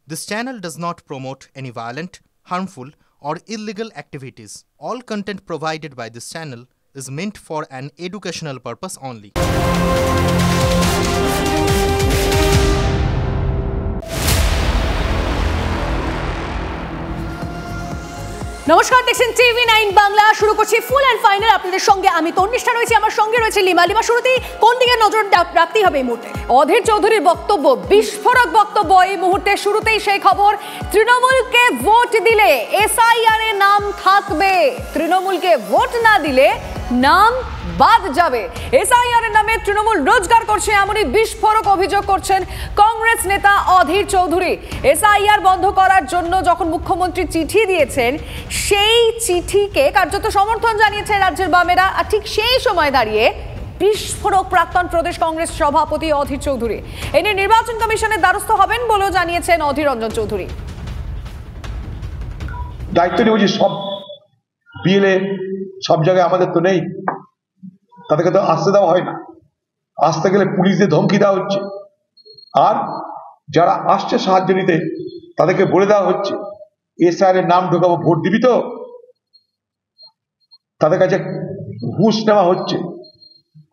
This channel does not promote any violent, harmful, or illegal activities. All content provided by this channel is meant for an educational purpose only. নমস্কার, দেখছেন TV9 Bangla. শুরু করছি full and final. আপনাদের সঙ্গে আমি তন্নিষ্ঠা রয়েছি, আমার সঙ্গে রয়েছে লিমা। শুরুতেই কোন দিকে নজর রাখতেই হবে এই মুহূর্তে? অধীর চৌধুরীর বক্তব্য, বিস্ফোরক বক্তব্য। এই মুহূর্তে শুরুতেই সেই খবর, তৃণমূলকে ভোট দিলে SIR এর নাম থাকবে, তৃণমূলকে ভোট না দিলে নাম বাদ যাবে। SIR এর নামে তৃণমূল রোজগার করছে, এমনই বিস্ফোরক অভিযোগ করছেন কংগ্রেস নেতা অধীর চৌধুরী। SIR বন্ধ করার জন্য যখন মুখ্যমন্ত্রী চিঠি দিয়েছেন, সেই চিঠিকে কার্যত সমর্থন জানিয়েছে রাজ্যের বামেরা। আর ঠিক সেই সময় দাঁড়িয়ে বিস্ফোরক প্রাক্তন প্রদেশ কংগ্রেস সভাপতি অধীর চৌধুরী এ নিয়ে নির্বাচন কমিশনের দ্বারস্থ হবেন বলেও জানিয়েছেন অধীর রঞ্জন চৌধুরী। দায়িত্ব নিয়ে সব বিএলএ সব জায়গায় আমাদের তো নেই, তাদেরকে তো আসতে দেওয়া হয় না। আসতে গেলে পুলিশদের ধমকি দেওয়া হচ্ছে, আর যারা আসছে সাহায্য নিতে তাদেরকে বলে দেওয়া হচ্ছে SIR এর নাম ঢোকাবো, ভোট দিবি তো। তাদের কাছে ঘুষ নেওয়া হচ্ছে,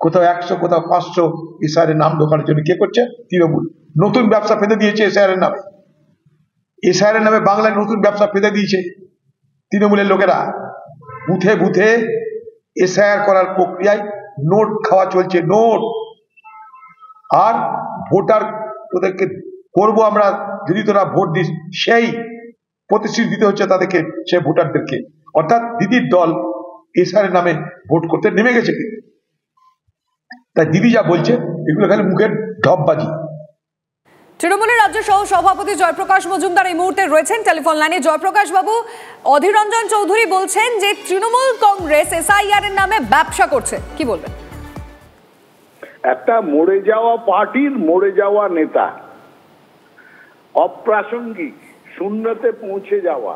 কোথাও 100 কোথাও 500 SIR এর নাম ঢোকানোর জন্য। কে করছে? তৃণমূল। নতুন ব্যবসা পেতে দিয়েছে SIR এর নামে। SIR এর নামে বাংলায় নতুন ব্যবসা পেতে দিয়েছে তৃণমূলের লোকেরা। বুথে বুথে SIR করার প্রক্রিয়ায় নোট খাওয়া চলছে, নোট। আর ভোটার তোদেরকে করবো আমরা যদি তোরা ভোট দিস, সেই প্রতিশ্রুতি দিতে হচ্ছে তাদেরকে, সে ভোটারদেরকে। অর্থাৎ দিদির দল SIR এর নামে ভোট করতে নেমে গেছে। তাই দিদি যা বলছে এগুলো খালি মুখের ঢপবাজি। তৃণমূলের রাজ্য সহ সভাপতি জয়প্রকাশ মজুমদার এই মুহূর্তে রয়েছেন টেলিফোন লাইনে। জয়প্রকাশ বাবু, অধীর রঞ্জন চৌধুরী বলছেন যে তৃণমূল কংগ্রেস SIR এর নামে ব্যবসা করছে, কি বলবেন? একটা মরে যাওয়া পার্টির মরে যাওয়া নেতা, অপ্রাসঙ্গিক, শূন্যতে পৌঁছে যাওয়া,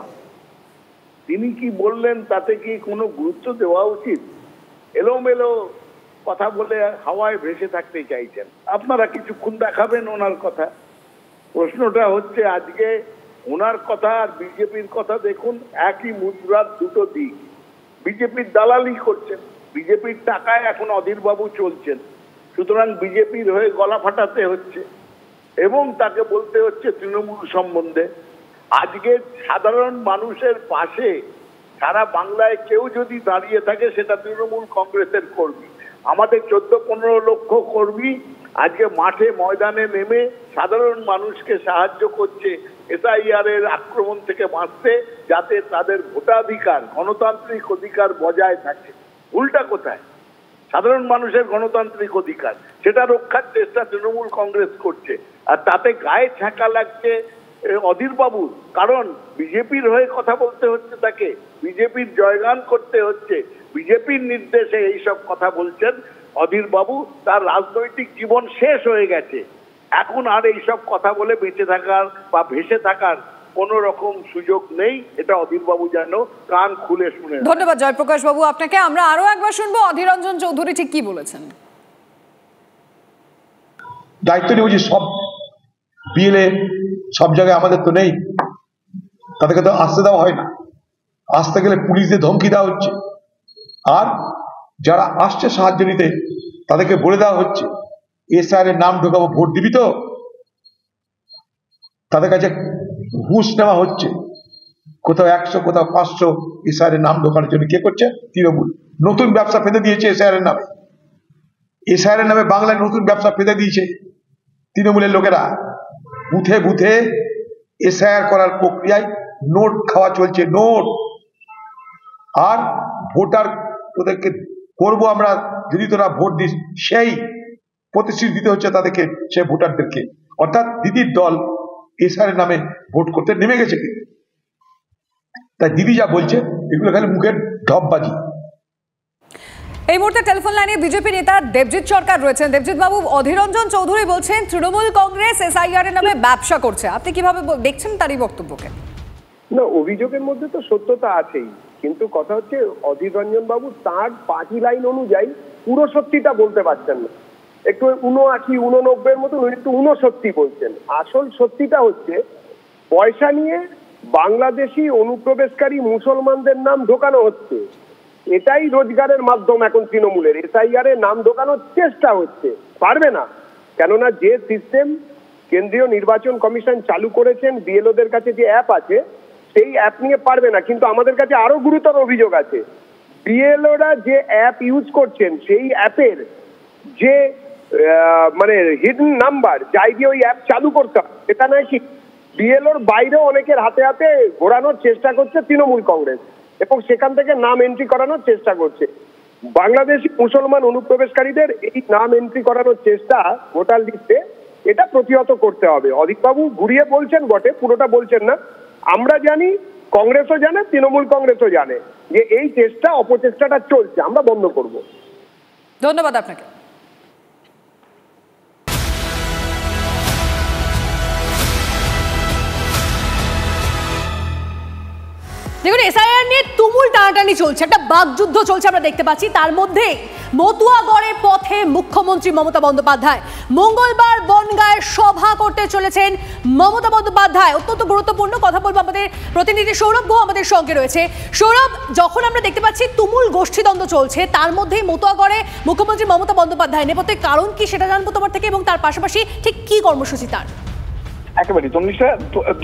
তিনি কি বললেন তাতে কি কোনো গুরুত্ব দেওয়া উচিত? এলোমেলো কথা বলে হাওয়ায় ভেসে থাকতে চাইছেন। আপনারা কিছুক্ষণ দেখাবেন ওনার কথা। প্রশ্নটা হচ্ছে, আজকে ওনার কথা আর বিজেপির কথা দেখুন, একই মুদ্রার দুটো দিক। বিজেপির দালালি করছেন, বিজেপির টাকায় এখন অধীরবাবু চলছেন, সুতরাং বিজেপির হয়ে গলা ফাটাতে হচ্ছে এবং তাকে বলতে হচ্ছে তৃণমূল সম্বন্ধে। আজকে সাধারণ মানুষের পাশে সারা বাংলায় কেউ যদি দাঁড়িয়ে থাকে, সেটা তৃণমূল কংগ্রেসের কর্মী। আমাদের 14-15 লক্ষ কর্মী আজকে মাঠে ময়দানে নেমে সাধারণ মানুষকে সাহায্য করছে SIR এর আক্রমণ থেকে বাঁচতে, যাতে তাদের ভোটাধিকার, গণতান্ত্রিক অধিকার বজায় থাকে। উল্টা কোথায়? সাধারণ মানুষের গণতান্ত্রিক অধিকার, সেটা রক্ষার চেষ্টা তৃণমূল কংগ্রেস করছে। আর তাতে গায়ে ছ্যাঁকা লাগছে অধীরবাবু, কারণ বিজেপির হয়ে কথা বলতে হচ্ছে তাকে, বিজেপির জয়গান করতে হচ্ছে, বিজেপির নির্দেশে এইসব কথা বলছেন অধীরবাবু। তার রাজনৈতিক জীবন শেষ হয়ে গেছে, এখন আর এইসব কথা বলে বেঁচে থাকার বা ভেসে থাকার কোন রকম সুযোগ নেই। এটা অধীরবাবু যেন কান খুলে শুনে। ধন্যবাদ জয়প্রকাশ বাবু আপনাকে। আমরা আরো একবার শুনবো অধীর রঞ্জন চৌধুরী ঠিক কি বলেছেন। দায়িত্ব নিয়ে সব বিএলএ সব জায়গায় আমাদের তো নেই, তাদেরকে তো আসতে দেওয়া হয় না। আসতে গেলে পুলিশদের ধমকি দেওয়া হচ্ছে, আর যারা আসছে সাহায্য নিতে তাদেরকে বলে দেওয়া হচ্ছে SIR এর নাম ঢোকাবো, ভোট দিবি তো। তাদের কাছে ঘুষ নেওয়া হচ্ছে, কোথাও 100 কোথাও 500 SIR এর নাম ঢোকানোর জন্য। কে করছে? তৃণমূল। নতুন ব্যবসা পেতে দিয়েছে SIR এর নামে। SIR এর নামে বাংলায় নতুন ব্যবসা পেতে দিয়েছে তৃণমূলের লোকেরা। বুথে বুথে SIR করার প্রক্রিয়ায় নোট খাওয়া চলছে, নোট। আর ভোটার তোদেরকে করবো আমরা যদি তোরা ভোট দিস, সেই প্রতিশ্রুতি দিতে হচ্ছে তাদেরকে, সে ভোটারদেরকে। অর্থাৎ দিদির দল SIR এর নামে ভোট করতে নেমে গেছে। তাই দিদি যা বলছে এগুলো খালি মুখের ঢপবাজি। এই মুহূর্তে টেলিফোন লাইনে বিজেপি নেতা দেবজিৎ সরকার রয়েছেন। দেবজিৎ বাবু, অধীর রঞ্জন চৌধুরী বলছেন তৃণমূল কংগ্রেস SIR এর নামে ব্যবসা করছে, আপনি কিভাবে দেখছেন তার এই বক্তব্যকে? না, অভিযোগের মধ্যে তো সত্যতা আছেই, কিন্তু কথা হচ্ছে অধীর রঞ্জন বাবু তার পার্টি লাইন অনুযায়ী পুরো সত্যিটা বলতে পারছেন না। একটু 79-89 মতন একটু 69 বলছেন। আসল সত্যিটা হচ্ছে পয়সা নিয়ে বাংলাদেশি অনুপ্রবেশকারী মুসলমানদের নাম ঢোকানো হচ্ছে। এটাই রোজগারের মাধ্যম এখন তৃণমূলের। এসআইআর এর নাম ঢোকানোর চেষ্টা হচ্ছে, পারবে না। কেননা যে সিস্টেম কেন্দ্রীয় নির্বাচন কমিশন চালু করেছেন, বিএলওদের কাছে যে অ্যাপ আছে সেই অ্যাপ নিয়ে পারবে না। কিন্তু আমাদের কাছে আরো গুরুতর অভিযোগ আছে, বিএলওরা যে অ্যাপ ইউজ করছেন সেই অ্যাপের যে মানে হিডেন নাম্বার যাই দিয়ে ওই অ্যাপ চালু করতে হবে, এটা নয় কি বিএলওর বাইরেও অনেকের হাতে হাতে ঘোরানোর চেষ্টা করছে তৃণমূল কংগ্রেস, এবং সেখান থেকে নাম এন্ট্রি করানোর চেষ্টা করছে। বাংলাদেশি মুসলমান অনুপ্রবেশকারীদের এই নাম এন্ট্রি করানোর চেষ্টা ভোটার লিস্টে, এটা প্রতিহত করতে হবে। অধীরবাবু ঘুরিয়ে বলছেন বটে, পুরোটা বলছেন না। আমরা জানি, কংগ্রেসও জানে, তৃণমূল কংগ্রেসও জানে যে এই চেষ্টা, অপচেষ্টাটা চলছে, আমরা বন্ধ করব। ধন্যবাদ আপনাকে। দেখুন, এসআইআর নিয়ে তুমুল টানাটানি চলছে, একটা বাকযুদ্ধ চলছে আমরা দেখতে পাচ্ছি। তার মধ্যে মতুয়াগড়ের পথে মুখ্যমন্ত্রী মমতা বন্দ্যোপাধ্যায় মঙ্গলবার বনগাঁয় সভা করতে চলেছেন। মমতা বন্দ্যোপাধ্যায় অত্যন্ত গুরুত্বপূর্ণ কথা বলবো, আমাদের প্রতিনিধি সৌরভ গুহ আমাদের সঙ্গে রয়েছে। সৌরভ, যখন আমরা দেখতে পাচ্ছি তুমুল গোষ্ঠীদ্বন্দ্ব চলছে, তার মধ্যেই মতুয়াগড়ে মুখ্যমন্ত্রী মমতা বন্দ্যোপাধ্যায় নেপথ্যের কারণ কি সেটা জানবো তোমার থেকে, এবং তার পাশাপাশি ঠিক কি কর্মসূচি তার? একেবারে তন্নিশা,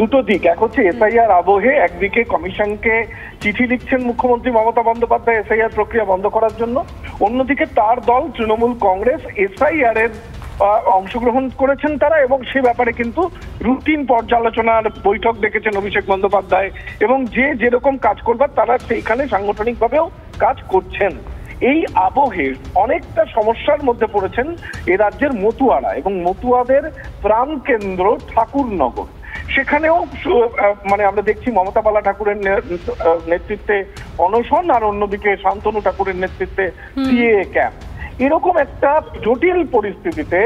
দুটো দিক। এক হচ্ছে এসআইআর আবহে একদিকে কমিশনকে চিঠি লিখছেন মুখ্যমন্ত্রী মমতা বন্দ্যোপাধ্যায় এসআইআর প্রক্রিয়া বন্ধ করার জন্য, অন্যদিকে তার দল তৃণমূল কংগ্রেস এসআইআর এর অংশগ্রহণ করেছেন তারা, এবং সে ব্যাপারে কিন্তু রুটিন পর্যালোচনার বৈঠক ডেকেছেন অভিষেক বন্দ্যোপাধ্যায়, এবং যে যেরকম কাজ করবার তারা সেইখানে সাংগঠনিকভাবেও কাজ করছেন। এই আবহে অনেকটা সমস্যার মধ্যে পড়েছেন এ রাজ্যের মতুয়ারা, এবং মতুয়াদের প্রাণ কেন্দ্র ঠাকুরনগর। সেখানেও মানে আমরা দেখছি মমতা বালা ঠাকুরের নেতৃত্বে অনশন, আর অন্যদিকে শান্তনু ঠাকুরের নেতৃত্বে সিএএ ক্যাম্প। এরকম একটা জটিল পরিস্থিতিতে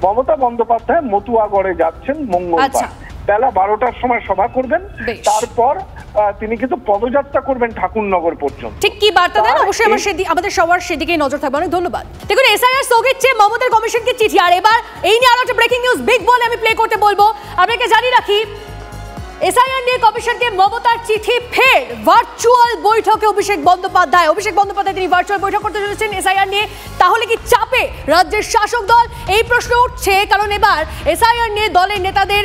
মমতা বন্দ্যোপাধ্যায় মতুয়াগড়ে যাচ্ছেন মঙ্গলবার বেলা 12টার সময় সভা করবেন, তারপর তিনি কিন্তু পদযাত্রা করবেন ঠাকুরনগর পর্যন্ত। ঠিক কি বার্তা দেন অবশ্যই আমাদের সবার সেদিকেই নজর থাকবে। অনেক ধন্যবাদ। দেখুন, এসআইআর স্থগিত চেয়ে মমতার কমিশনকে চিঠি, আর এবার এই নিয়ে আরো একটা ব্রেকিং নিউজ বিগ বলে আমি প্লে করতে বলবো। আপনাকে জানিয়ে রাখি, এসআইআর নিয়ে কমিশনকে মমতার চিঠি ফের ভার্চুয়াল বৈঠকে অভিষেক বন্দ্যোপাধ্যায় তিনি ভার্চুয়াল বৈঠক করতে চলেছেন এসআইআর নিয়ে। তাহলে কি চাপে রাজ্যের শাসক দল, এই প্রশ্ন উঠছে, কারণ এবার এসআইআর নিয়ে দলের নেতাদের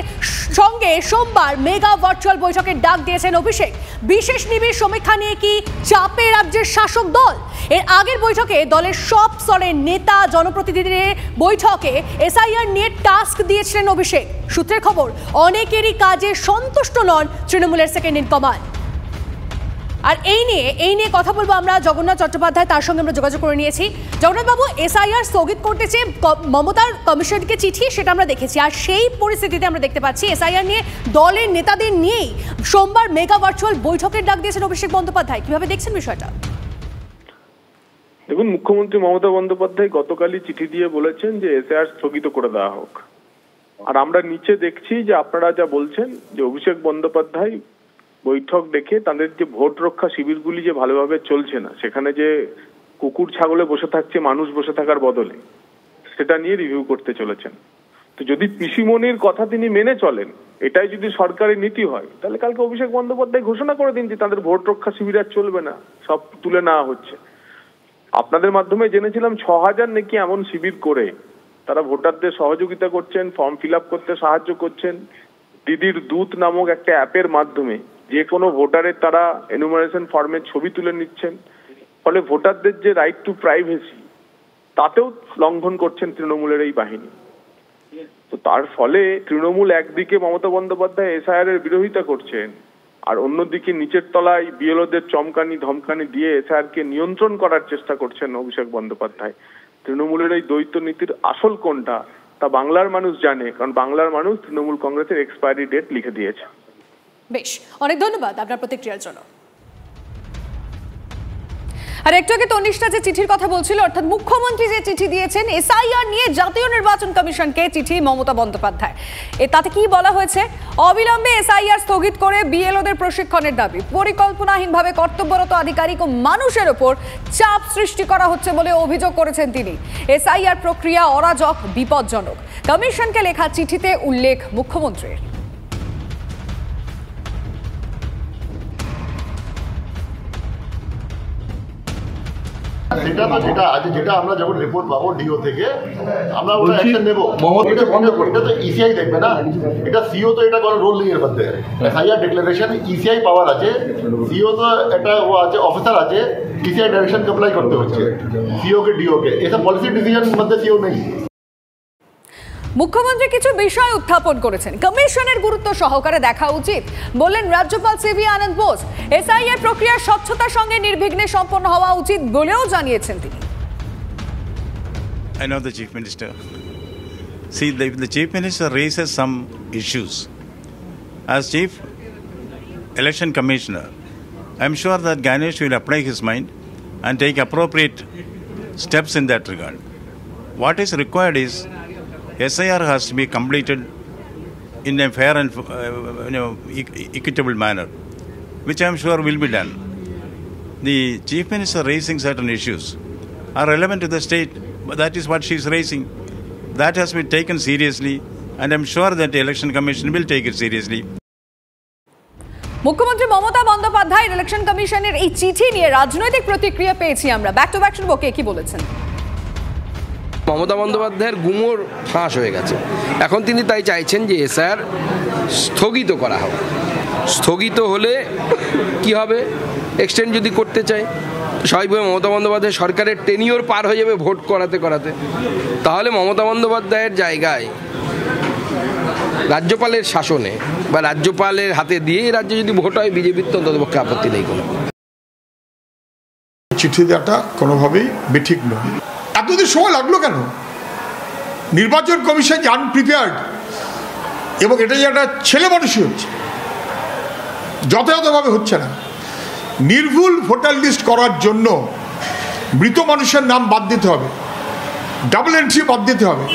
সঙ্গে সোমবার মেগা ভার্চুয়াল বৈঠকের ডাক দিয়েছেন অভিষেক। বিশেষ নিবিড় সমীক্ষা নিয়ে কি চাপে রাজ্যের শাসক দল? এর আগের বৈঠকে দলের সব স্তরের নেতা জনপ্রতিনিধিদের বৈঠকে এসআইআর নিয়ে টাস্ক দিয়েছিলেন অভিষেক। সূত্রের খবর, অনেকেরই কাজে সন্তুষ্ট নন তৃণমূলের সেকেন্ড ইন কমান্ড। আর এই নিয়ে কথা বলবো আমরা জগন্নাথ চট্টোপাধ্যায়, তার সঙ্গে আমরা যোগাযোগ করে নিয়েছি। জগন্নাথ বাবু, এসআইআর স্থগিত করতে চেয়ে মমতার কমিশনকে চিঠি, সেটা আমরা দেখেছি, আর সেই পরিস্থিতিতে আমরা দেখতে পাচ্ছি এসআইআর নিয়ে দলের নেতাদের নিয়েই সোমবার মেগা ভার্চুয়াল বৈঠকের ডাক দিয়েছেন অভিষেক বন্দ্যোপাধ্যায়। কিভাবে দেখছেন বিষয়টা? দেখুন, মুখ্যমন্ত্রী মমতা বন্দ্যোপাধ্যায় গতকালই চিঠি দিয়ে বলেছেন যে এসআইআর স্থগিত করে দেওয়া হোক। আর আমরা নিচে দেখছি যে আপনারা যা বলছেন যে অভিষেক বন্দ্যোপাধ্যায় বৈঠক ডেকে তাদের যে ভোট রক্ষা শিবিরগুলি যে ভালোভাবে চলছে না, সেখানে যে কুকুর ছাগলে বসে থাকছে মানুষ বসে থাকার বদলে, সেটা নিয়ে রিভিউ করতে চলেছেন। তো যদি পিসিমনির কথা তিনি মেনে চলেন, এটাই যদি সরকারি নীতি হয়, তাহলে কালকে অভিষেক বন্দ্যোপাধ্যায় ঘোষণা করে দিন যে তাদের ভোট রক্ষা শিবির আর চলবে না, সব তুলে নেওয়া হচ্ছে। আপনাদের মাধ্যমে জেনেছিলাম 6000 নাকি এমন শিবির করে তারা ভোটারদের সহযোগিতা করছেন, ফর্ম ফিল আপ করতে সাহায্য করছেন। দিদির দূত নামক একটা অ্যাপের মাধ্যমে যে কোনো ভোটারের তারা এনুমারেশন ফর্মের ছবি তুলে নিচ্ছেন, ফলে ভোটারদের যে রাইট টু প্রাইভেসি তাতেও লঙ্ঘন করছেন তৃণমূলের এই বাহিনী। তো তার ফলে তৃণমূল একদিকে মমতা বন্দ্যোপাধ্যায় এসআইআর এর বিরোধিতা করছেন, আর অন্যদিকে নিচের তলায় বিএলওদের চমকানি ধমকানি দিয়ে এসআইআর কে নিয়ন্ত্রণ করার চেষ্টা করছেন অভিষেক বন্দ্যোপাধ্যায়। তৃণমূলের এই দ্বৈত নীতির আসল কোনটা তা বাংলার মানুষ জানে, কারণ বাংলার মানুষ তৃণমূল কংগ্রেসের এক্সপায়ারি ডেট লিখে দিয়েছে। বেশ, অনেক ধন্যবাদ আপনার প্রতিক্রিয়ার জন্য। আর একটু আগে তনিষ্ঠা যে চিঠির কথা বলছিল, অর্থাৎ মুখ্যমন্ত্রী যে চিঠি দিয়েছেন এসআইআর নিয়ে জাতীয় নির্বাচন কমিশনকে, চিঠি মমতা বন্দ্যোপাধ্যায়, তাতে কি বলা হয়েছে? অবিলম্বে এসআইআর স্থগিত করে বিএলওদের প্রশিক্ষণের দাবি, পরিকল্পনাহীনভাবে কর্তব্যরত আধিকারিক ও মানুষের ওপর চাপ সৃষ্টি করা হচ্ছে বলে অভিযোগ করেছেন তিনি। এসআইআর প্রক্রিয়া অরাজক, বিপজ্জনক। কমিশনকে লেখা চিঠিতে উল্লেখ মুখ্যমন্ত্রীর। সেটা তো যেটা আমরা যখন রিপোর্ট পাবো ডিও থেকে আমরা ওটা অ্যাকশন নেব। এটা তো ইসিআই দেখবে না, এটা সিও তো এটা কোনো রোল নেই এর মধ্যে। এসআইআর ডিক্লারেশন ইসিআই পাওয়ার আছে, সিও তো একটা ও আছে অফিসার আছে, ইসিআই ডাইরেকশন অ্যাপ্লাই করতে হচ্ছে সিও কে ডিও কে, এটা পলিসি ডিসিশন মধ্যে সিও নেই। মুখ্যমন্ত্রী কিছু বিষয় উত্থাপন করেছেন, কমিশনের গুরুত্ব সহকারে দেখা উচিত বললেন রাজ্যপাল সিভি আনন্দ বোস। এসআইআর প্রক্রিয়ার স্বচ্ছতার সঙ্গে নির্বিঘ্নে সম্পন্ন হওয়া উচিত বলেও জানিয়েছেন তিনি। I know the Chief Minister. See, the Chief Minister raises some issues. As Chief Election Commissioner, I am sure that Ganesh will apply his mind and take appropriate steps in that regard. What is required is SIR has to be completed in a fair and equitable manner, which I am sure will be done. The Chief Minister raising certain issues are relevant to the state, but that is what she is raising. That has been taken seriously, and I am sure that the Election Commission will take it seriously. মুখ্যমন্ত্রী Mamata Bandyopadhyay election কমিশনের এই চিঠি নিয়ে রাজনৈতিক প্রতিক্রিয়া পেয়েছি আমরা। Back to back শুনবো কে কি বলেছেন। মমতা বন্দ্যোপাধ্যায়ের গুমর ফাঁস হয়ে গেছে, এখন তিনি তাই চাইছেন যে এসআর স্থগিত করা হোক। স্থগিত হলে কি হবে, এক্সটেন্ড যদি করতে চায় স্বাভাবিকভাবে মমতা বন্দ্যোপাধ্যায় সরকারের টেনিওর পার হয়ে যাবে ভোট করাতে করাতে, তাহলে মমতা বন্দ্যোপাধ্যায়ের জায়গায় রাজ্যপালের শাসনে বা রাজ্যপালের হাতে দিয়ে রাজ্যে যদি ভোট হয় বিজেপির তো অন্ততপক্ষে আপত্তি নেই কোনো। চিঠি দেওয়াটা কোনোভাবেই বেঠিক নয়। এতদিন সময় লাগলো কেন? নির্বাচন কমিশন যে আনপ্রিপেয়ার্ড, এবং এটা যে একটা ছেলে মানুষই হচ্ছে, যথাযথভাবে হচ্ছে না। নির্ভুল ভোটার লিস্ট করার জন্য মৃত মানুষের নাম বাদ দিতে হবে, ডাবল এন্ট্রি বাদ দিতে হবে,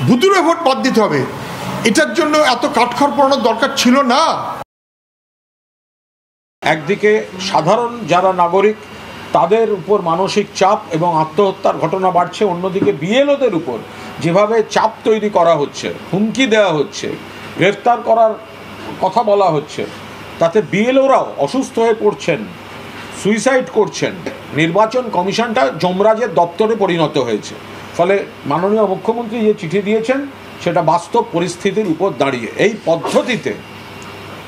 ভুতুড়ে ভোট বাদ দিতে হবে। এটার জন্য এত কাঠখড় পোড়ানোর দরকার ছিল না। একদিকে সাধারণ যারা নাগরিক তাদের উপর মানসিক চাপ এবং আত্মহত্যার ঘটনা বাড়ছে, অন্যদিকে বিএলওদের উপর যেভাবে চাপ তৈরি করা হচ্ছে, হুমকি দেওয়া হচ্ছে, গ্রেফতার করার কথা বলা হচ্ছে, তাতে বিএলওরাও অসুস্থ হয়ে পড়ছেন, সুইসাইড করছেন। নির্বাচন কমিশনটা যমরাজের দপ্তরে পরিণত হয়েছে। ফলে মাননীয় মুখ্যমন্ত্রী যে চিঠি দিয়েছেন সেটা বাস্তব পরিস্থিতির উপর দাঁড়িয়ে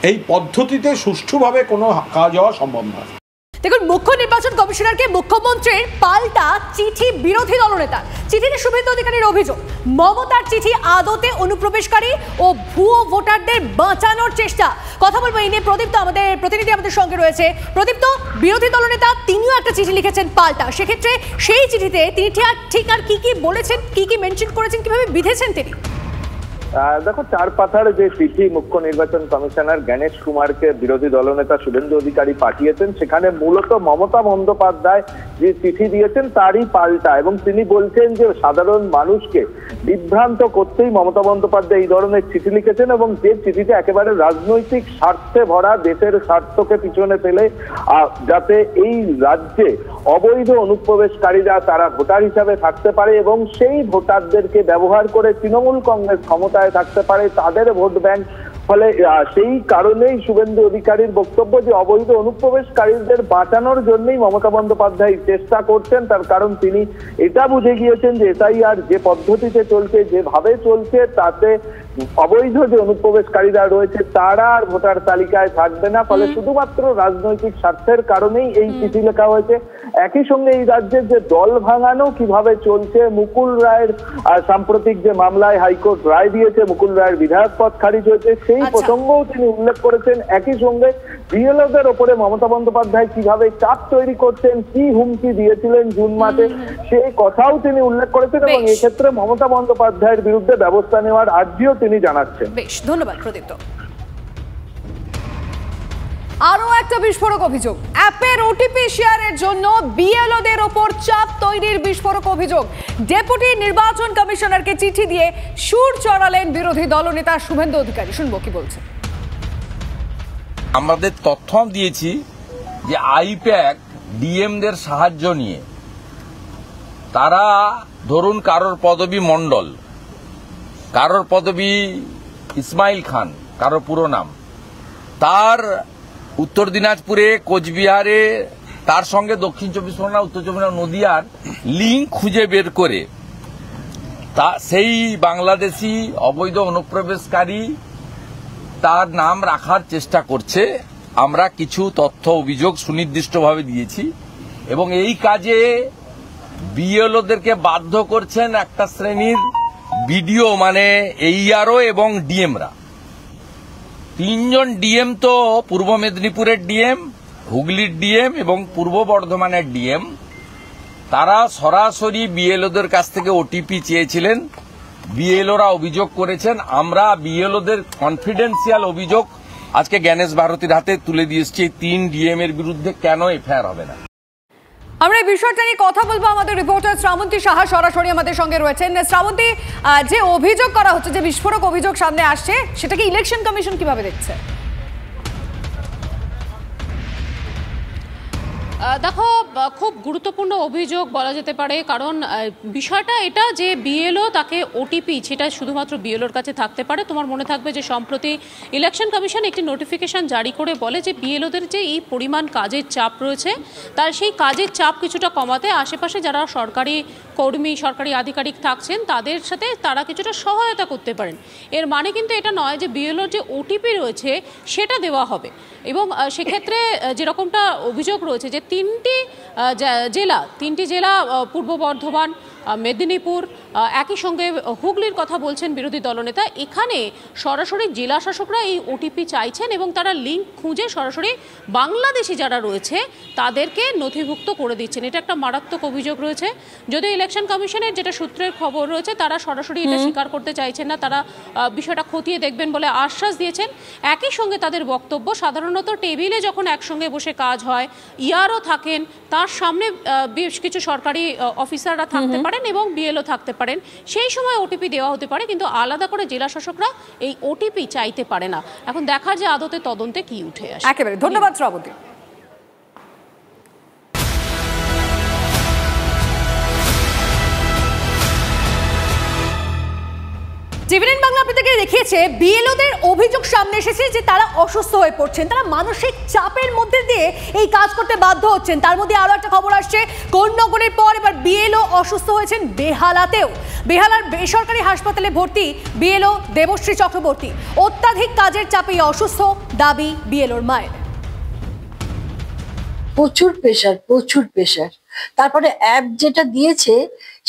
এই পদ্ধতিতে সুষ্ঠুভাবে কোনো কাজ হওয়া সম্ভব নয়। দেখুন, মুখ্য নির্বাচন কমিশনারকে মুখ্যমন্ত্রীর পাল্টা চিঠি বিরোধী দলনেতা। চিঠিতে শুভেন্দু অধিকারীর অভিযোগ মমতার চিঠি আদতে অনুপ্রবেশকারী ও ভুয়ো ভোটারদের বাঁচানোর চেষ্টা। কথা বলবো এই নিয়ে, প্রদীপ্ত আমাদের প্রতিনিধি আমাদের সঙ্গে রয়েছে। প্রদীপ্ত, বিরোধী দলনেতা তিনিও একটা চিঠি লিখেছেন পাল্টা, সেক্ষেত্রে সেই চিঠিতে তিনি ঠিক আর কি বলেছেন, কি মেনশন করেছেন, কিভাবে বিধেছেন তিনি? দেখো, 4 পাতার যে চিঠি মুখ্য নির্বাচন কমিশনার জ্ঞানেশ কুমারকে বিরোধী দলনেতা শুভেন্দু অধিকারী পাঠিয়েছেন, সেখানে মূলত মমতা বন্দ্যোপাধ্যায় যে চিঠি দিয়েছেন তারই পাল্টা। এবং তিনি বলছেন যে সাধারণ মানুষকে বিভ্রান্ত করতেই মমতা বন্দ্যোপাধ্যায় এই ধরনের চিঠি লিখেছেন, এবং যে চিঠিতে একেবারে রাজনৈতিক স্বার্থে ভরা, দেশের স্বার্থকে পিছনে ফেলে যাতে এই রাজ্যে অবৈধ অনুপ্রবেশকারীরা তারা ভোটার হিসাবে থাকতে পারে এবং সেই ভোটারদেরকে ব্যবহার করে তৃণমূল কংগ্রেস ক্ষমতায় থাকতে পারে, তাদের ভোট ব্যাংক। ফলে সেই কারণেই শুভেন্দু অধিকারীর বক্তব্য যে অবৈধ অনুপ্রবেশকারীদের বাঁচানোর জন্যই মমতা বন্দ্যোপাধ্যায় চেষ্টা করছেন। তার কারণ তিনি এটা বুঝে গিয়েছেন যে এসআইআর যে পদ্ধতিতে চলছে, যেভাবে চলছে, তাতে অবৈধ যে অনুপ্রবেশকারীরা রয়েছে তারা আর ভোটার তালিকায় থাকবে না। ফলে শুধুমাত্র রাজনৈতিক স্বার্থের কারণেই এই চিঠি লেখা হয়েছে। একই সঙ্গে এই রাজ্যের যে দল ভাঙানো কিভাবে চলছে, মুকুল রায়ের সাম্প্রতিক যে মামলায় হাইকোর্ট রায় দিয়েছে, মুকুল রায়ের বিধায়ক পদ খারিজ হয়েছে, সেই প্রসঙ্গও তিনি উল্লেখ করেছেন। একই সঙ্গে বিএলওদের ওপরে মমতা বন্দ্যোপাধ্যায় কিভাবে চাপ তৈরি করছেন, কি হুমকি দিয়েছিলেন জুন মাসে, সেই কথাও তিনি উল্লেখ করেছেন এবং এক্ষেত্রে মমতা বন্দ্যোপাধ্যায়ের বিরুদ্ধে ব্যবস্থা নেওয়ার আর্জিও তিনি জানাচ্ছেন। বেশ, ধন্যবাদ প্রদীপ্ত। আরো একটা বিস্ফোরক অভিযোগ, অ্যাপের ওটিপি শেয়ারের জন্য বিএলওদের ওপর চাপ তৈরির বিস্ফোরক অভিযোগ। ডেপুটি নির্বাচন কমিশনারকে চিঠি দিয়ে সুর চড়ালেন বিরোধী দলনেতা শুভেন্দু অধিকারী। শুনবো কি বলছেন। আমাদের তথ্য দিয়েছি যে আইপ্যাক ডিএমদের সাহায্য নিয়ে তারা ধরুন কারোর পদবী মণ্ডল, কারোর পদবী ইসমাইল খান, কারোর পুরো নাম, তার উত্তর দিনাজপুরে, কোচবিহারে তার সঙ্গে দক্ষিণ চব্বিশ পরগনা, উত্তর চব্বিশ পরগনা, নদিয়ার লিঙ্ক খুঁজে বের করে তা সেই বাংলাদেশি অবৈধ অনুপ্রবেশকারী তার নাম রাখার চেষ্টা করছে। আমরা কিছু তথ্য অভিযোগ সুনির্দিষ্টভাবে দিয়েছি এবং এই কাজে বিএলওদেরকে বাধ্য করছেন একটা শ্রেণীর বিডিও, মানে এইআরও এবং ডিএমরা। 3 জন ডিএম তো পূর্ব মেদিনীপুরের ডিএম, হুগলির ডিএম এবং পূর্ব বর্ধমানের ডিএম, তারা সরাসরি বিএলওদের কাছ থেকে ওটিপি চেয়েছিলেন। বিএলওরা অভিযোগ করেছেন। আমরা বিএলওদের কনফিডেন্সিয়াল অভিযোগ আজকে জ্ঞানেশ ভারতীর হাতে তুলে দিয়ে এসেছি। 3 ডিএম এর বিরুদ্ধে কেন এফআইআর হবে না? আমরা এই বিষয়টা নিয়ে কথা বলবো। আমাদের রিপোর্টার শ্রাবন্তী সাহা সরাসরি আমাদের সঙ্গে রয়েছেন। শ্রাবন্তী, যে অভিযোগ করা হচ্ছে, যে বিস্ফোরক অভিযোগ সামনে আসছে, সেটাকে ইলেকশন কমিশন কিভাবে দেখছে? দেখো, খুব গুরুত্বপূর্ণ অভিযোগ বলা যেতে পারে, কারণ বিষয়টা এটা যে বিএলও তাকে ওটিপি, সেটা শুধুমাত্র বিএলওর কাছে থাকতে পারে। তোমার মনে থাকবে যে সম্প্রতি ইলেকশন কমিশন একটি নোটিফিকেশন জারি করে বলে যে বিএলওদের যে এই পরিমাণ কাজের চাপ রয়েছে, তার সেই কাজের চাপ কিছুটা কমাতে আশেপাশে যারা সরকারি কর্মী, সরকারি আধিকারিক থাকছেন তাদের সাথে তারা কিছুটা সহায়তা করতে পারেন। এর মানে কিন্তু এটা নয় যে বিএলওর যে ওটিপি রয়েছে সেটা দেওয়া হবে। এবং সেক্ষেত্রে যেরকমটা অভিযোগ রয়েছে যে 3টি জেলা পূর্ব বর্ধমান, মেদিনীপুর, একই সঙ্গে হুগলির কথা বলছেন বিরোধী দলনেতা, এখানে সরাসরি জেলা শাসকরা এই ওটিপি চাইছেন এবং তারা লিঙ্ক খুঁজে সরাসরি বাংলাদেশি যারা রয়েছে তাদেরকে নথিভুক্ত করে দিচ্ছেন। এটা একটা মারাত্মক অভিযোগ রয়েছে। যদিও ইলেকশন কমিশনের যেটা সূত্রের খবর রয়েছে, তারা সরাসরি এটা স্বীকার করতে চাইছেন না, তারা বিষয়টা খতিয়ে দেখবেন বলে আশ্বাস দিয়েছেন। একই সঙ্গে তাদের বক্তব্য, সাধারণত টেবিলে যখন একসঙ্গে বসে কাজ হয়, ইআরও থাকেন, তার সামনে বেশ কিছু সরকারি অফিসাররা থাকতে পারেন এবং বিএলও থাকতে পারেন, সেই সময় ওটিপি দেওয়া হতে পারে, কিন্তু আলাদা করে জেলা শাসকরা এই ওটিপি চাইতে পারে না। এখন দেখা যায় আদতে তদন্তে কি উঠে আসে। একেবারে ধন্যবাদ শ্রাবন্তী। টিভি9 বাংলা আপনাদেরকে দেখিয়েছে বিএলওদের অভিযোগ সামনে এসেছে যে তারা অসুস্থ হয়ে পড়ছেন, তারা মানসিক চাপের মধ্যে দিয়ে এই কাজ করতে বাধ্য হচ্ছেন। তার মধ্যে আরো একটা খবর আসছে, কোন্নগরের পর এবার বিএলও অসুস্থ হয়েছেন বেহালাতেও। বেহালার বেসরকারি হাসপাতালে ভর্তি বিএলও দেবশ্রী চক্রবর্তী। অত্যাধিক কাজের চাপে অসুস্থ, দাবি বিএলওর মায়ের। প্রচুর প্রেশার। তারপরে অ্যাপ যেটা দিয়েছে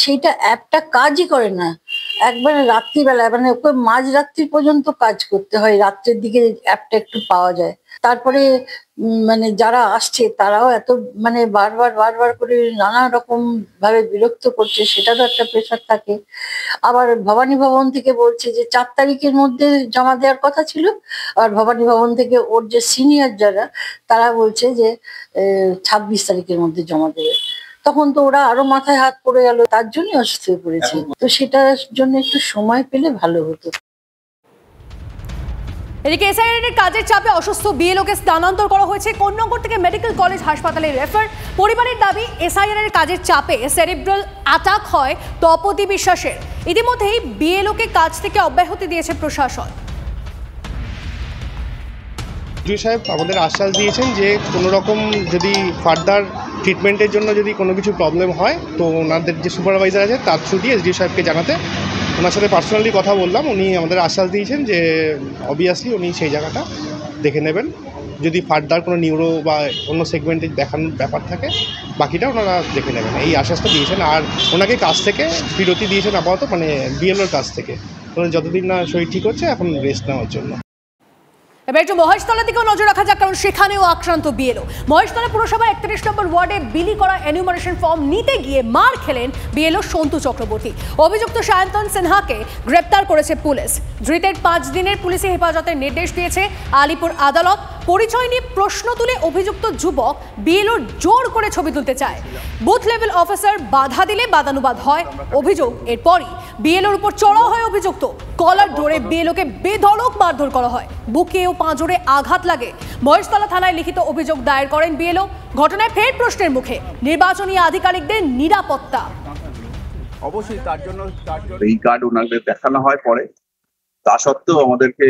সেইটা অ্যাপটা কাজই করে না। একবারে রাত্রিবেলা, মানে ওকে মাঝরাত্রি পর্যন্ত কাজ করতে হয়, রাত্রের দিকে অ্যাপটা একটু পাওয়া যায়। তারপরে মানে যারা আসছে তারাও এত মানে বারবার করে নানা রকম ভাবে বিরক্ত করছে, সেটারও একটা প্রেশার থাকে। আবার ভবানী ভবন থেকে বলছে যে 4 তারিখের মধ্যে জমা দেওয়ার কথা ছিল, আর ভবানী ভবন থেকে ওর যে সিনিয়র যারা তারা বলছে যে 26 তারিখের মধ্যে জমা দেবে। তখন তো ওরা আরো মাথায় হাত পড়ে গেল, তার জন্য অসুস্থ হয়ে পড়েছে। তো সেটার জন্য একটু সময় পেলে ভালো হতো। এদিকে এসআইআর এর কাজের চাপে অসুস্থ বিএলওকে স্থানান্তর করা হয়েছে কোন্নগর থেকে মেডিকেল কলেজ হাসপাতালে রেফার। পরিবারের দাবি, এসআইআর এর কাজের চাপে সেরিব্রাল অ্যাটাক হয় তপতি বিশ্বাসের। ইতিমধ্যেই বিএলওকে কাজ থেকে অব্যাহতি দিয়েছে প্রশাসন। ডিও সাহেব আমাদের আশ্বাস দিয়েছেন যে কোনো রকম যদি ফার্দার ট্রিটমেন্টের জন্য যদি কোনো কিছু প্রবলেম হয় তো ওনাদের যে সুপারভাইজার আছে তার থ্রু দিয়ে এসডিও সাহেবকে জানাতে। ওনার সাথে পার্সোনালি কথা বললাম, উনি আমাদের আশ্বাস দিয়েছেন যে অবভিয়াসলি উনি সেই জায়গাটা দেখে নেবেন। যদি ফার্দার কোনো নিউরো বা অন্য সেগমেন্টে দেখানোর ব্যাপার থাকে বাকিটা ওনারা দেখে নেবেন, এই আশ্বাসটা দিয়েছেন। আর ওনাকে কাজ থেকে বিরতি দিয়েছেন আপাতত, মানে বিএলওর কাছ থেকে। ওনার যতদিন না শরীর ঠিক হচ্ছে এখন রেস্ট নেওয়ার জন্য। এবার একটু মহেশতলা দিকেও নজর রাখা যাক, কারণ সেখানেও আক্রান্ত বিএলও। মহেশতলা পুরসভা 31 নম্বর ওয়ার্ডে বিলি করা এনুমারেশন ফর্ম নিতে গিয়ে মার খেলেন বিএলও সন্তু চক্রবর্তী। অভিযুক্ত সায়ন্তন সিনহাকে গ্রেপ্তার করেছে পুলিশ। ধৃতের 5 দিনের পুলিশি হেফাজতের নির্দেশ দিয়েছে আলিপুর আদালত। পরিচয় নিয়ে প্রশ্ন তুলে অভিযুক্ত যুবক বিএলওর জোর করে ছবি তুলতে চায়। বুথ লেভেল অফিসার বাধা দিলে বাদানুবাদ হয়। অভিযোগ এরপরই বিএলওর উপর চড়াও হয় অভিযুক্ত। কলার ধরে বিএলওকে বেধড়ক মারধর করা হয়, বুকে ও পাঁজরে আঘাত লাগে। মহেশতলা থানায় লিখিত অভিযোগ দায়ের করেন বিএলও। ঘটনায় ফের প্রশ্নের মুখে নির্বাচনী আধিকারিকদের নিরাপত্তা। অবশ্যই তার জন্য এই কার্ড ওনাদের দেখানো হয় পরে, তা সত্ত্বেও আমাদেরকে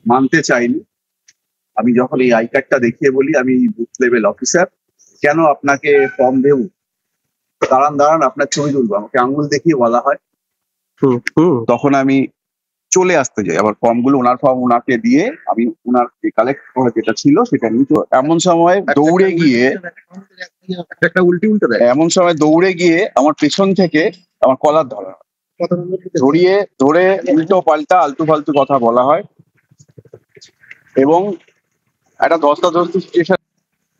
মানতে চাইনি। আমি যখন এই আই কার্ডটা দেখিয়ে বলি আমি বুথ লেভেল অফিসার, কেন আপনাকে ফর্ম দেব, দাঁড়ান আপনার ছবি তুলবো, আমাকে আঙুল দেখিয়ে বলা হয়। তখন আমি চলে আসতে যাই, আবার ফর্মগুলো ওনার ফর্ম ওনাকে দিয়ে আমি ওনার কালেক্ট করা যেটা ছিল সেটা নিয়ে এমন সময় দৌড়ে গিয়ে আমার পেছন থেকে আমার কলার ধরা হয়, ধরে উল্টো পাল্টা আলতু ফালতু কথা বলা হয় এবং একটা ধস্তাধস্তি সিচুয়েশন।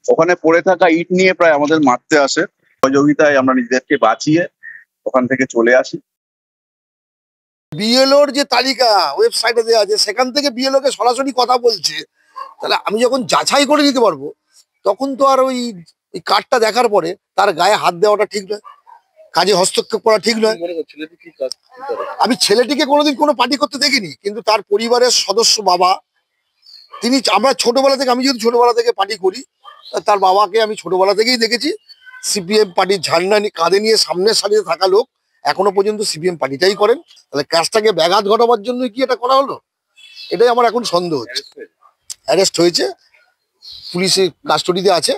ওখানে পড়ে থাকা ইট নিয়ে প্রায় আমাদের মারতে আসে। সহযোগিতায় আমরা নিজেদেরকে বাঁচিয়ে ওখান থেকে চলে আসি। বিএলওর যে তালিকা ওয়েবসাইটে দেওয়া আছে সেখান থেকে বিএলও কে সরাসরি কথা বলছে, তাহলে আমি যখন যাচাই করে নিতে পারবো তখন তো আর ওই কার্ডটা দেখার পরে তার গায়ে হাত দেওয়াটা ঠিক নয়, কাজে হস্তক্ষেপ করা ঠিক নয়। আমি ছেলেটিকে কোনোদিন কোনো পার্টি করতে দেখিনি, কিন্তু তার পরিবারের সদস্য বাবা তিনি, আমরা ছোটবেলা থেকে, আমি যদি ছোটবেলা থেকে পার্টি করি, তার বাবাকে আমি ছোটবেলা থেকেই দেখেছি সিপিএম পার্টির ঝান্ডা কাঁধে নিয়ে সামনের সারিতে থাকা লোক এখনো পর্যন্ত সিপিএম পার্টিটাই করেন। তাহলে কাজটাকে ব্যাঘাত ঘটাবার জন্য কি এটা করা হলো, এটাই আমার এখন সন্দেহ হচ্ছে। অ্যারেস্ট হয়েছে, পুলিশের কাস্টডিতে আছে।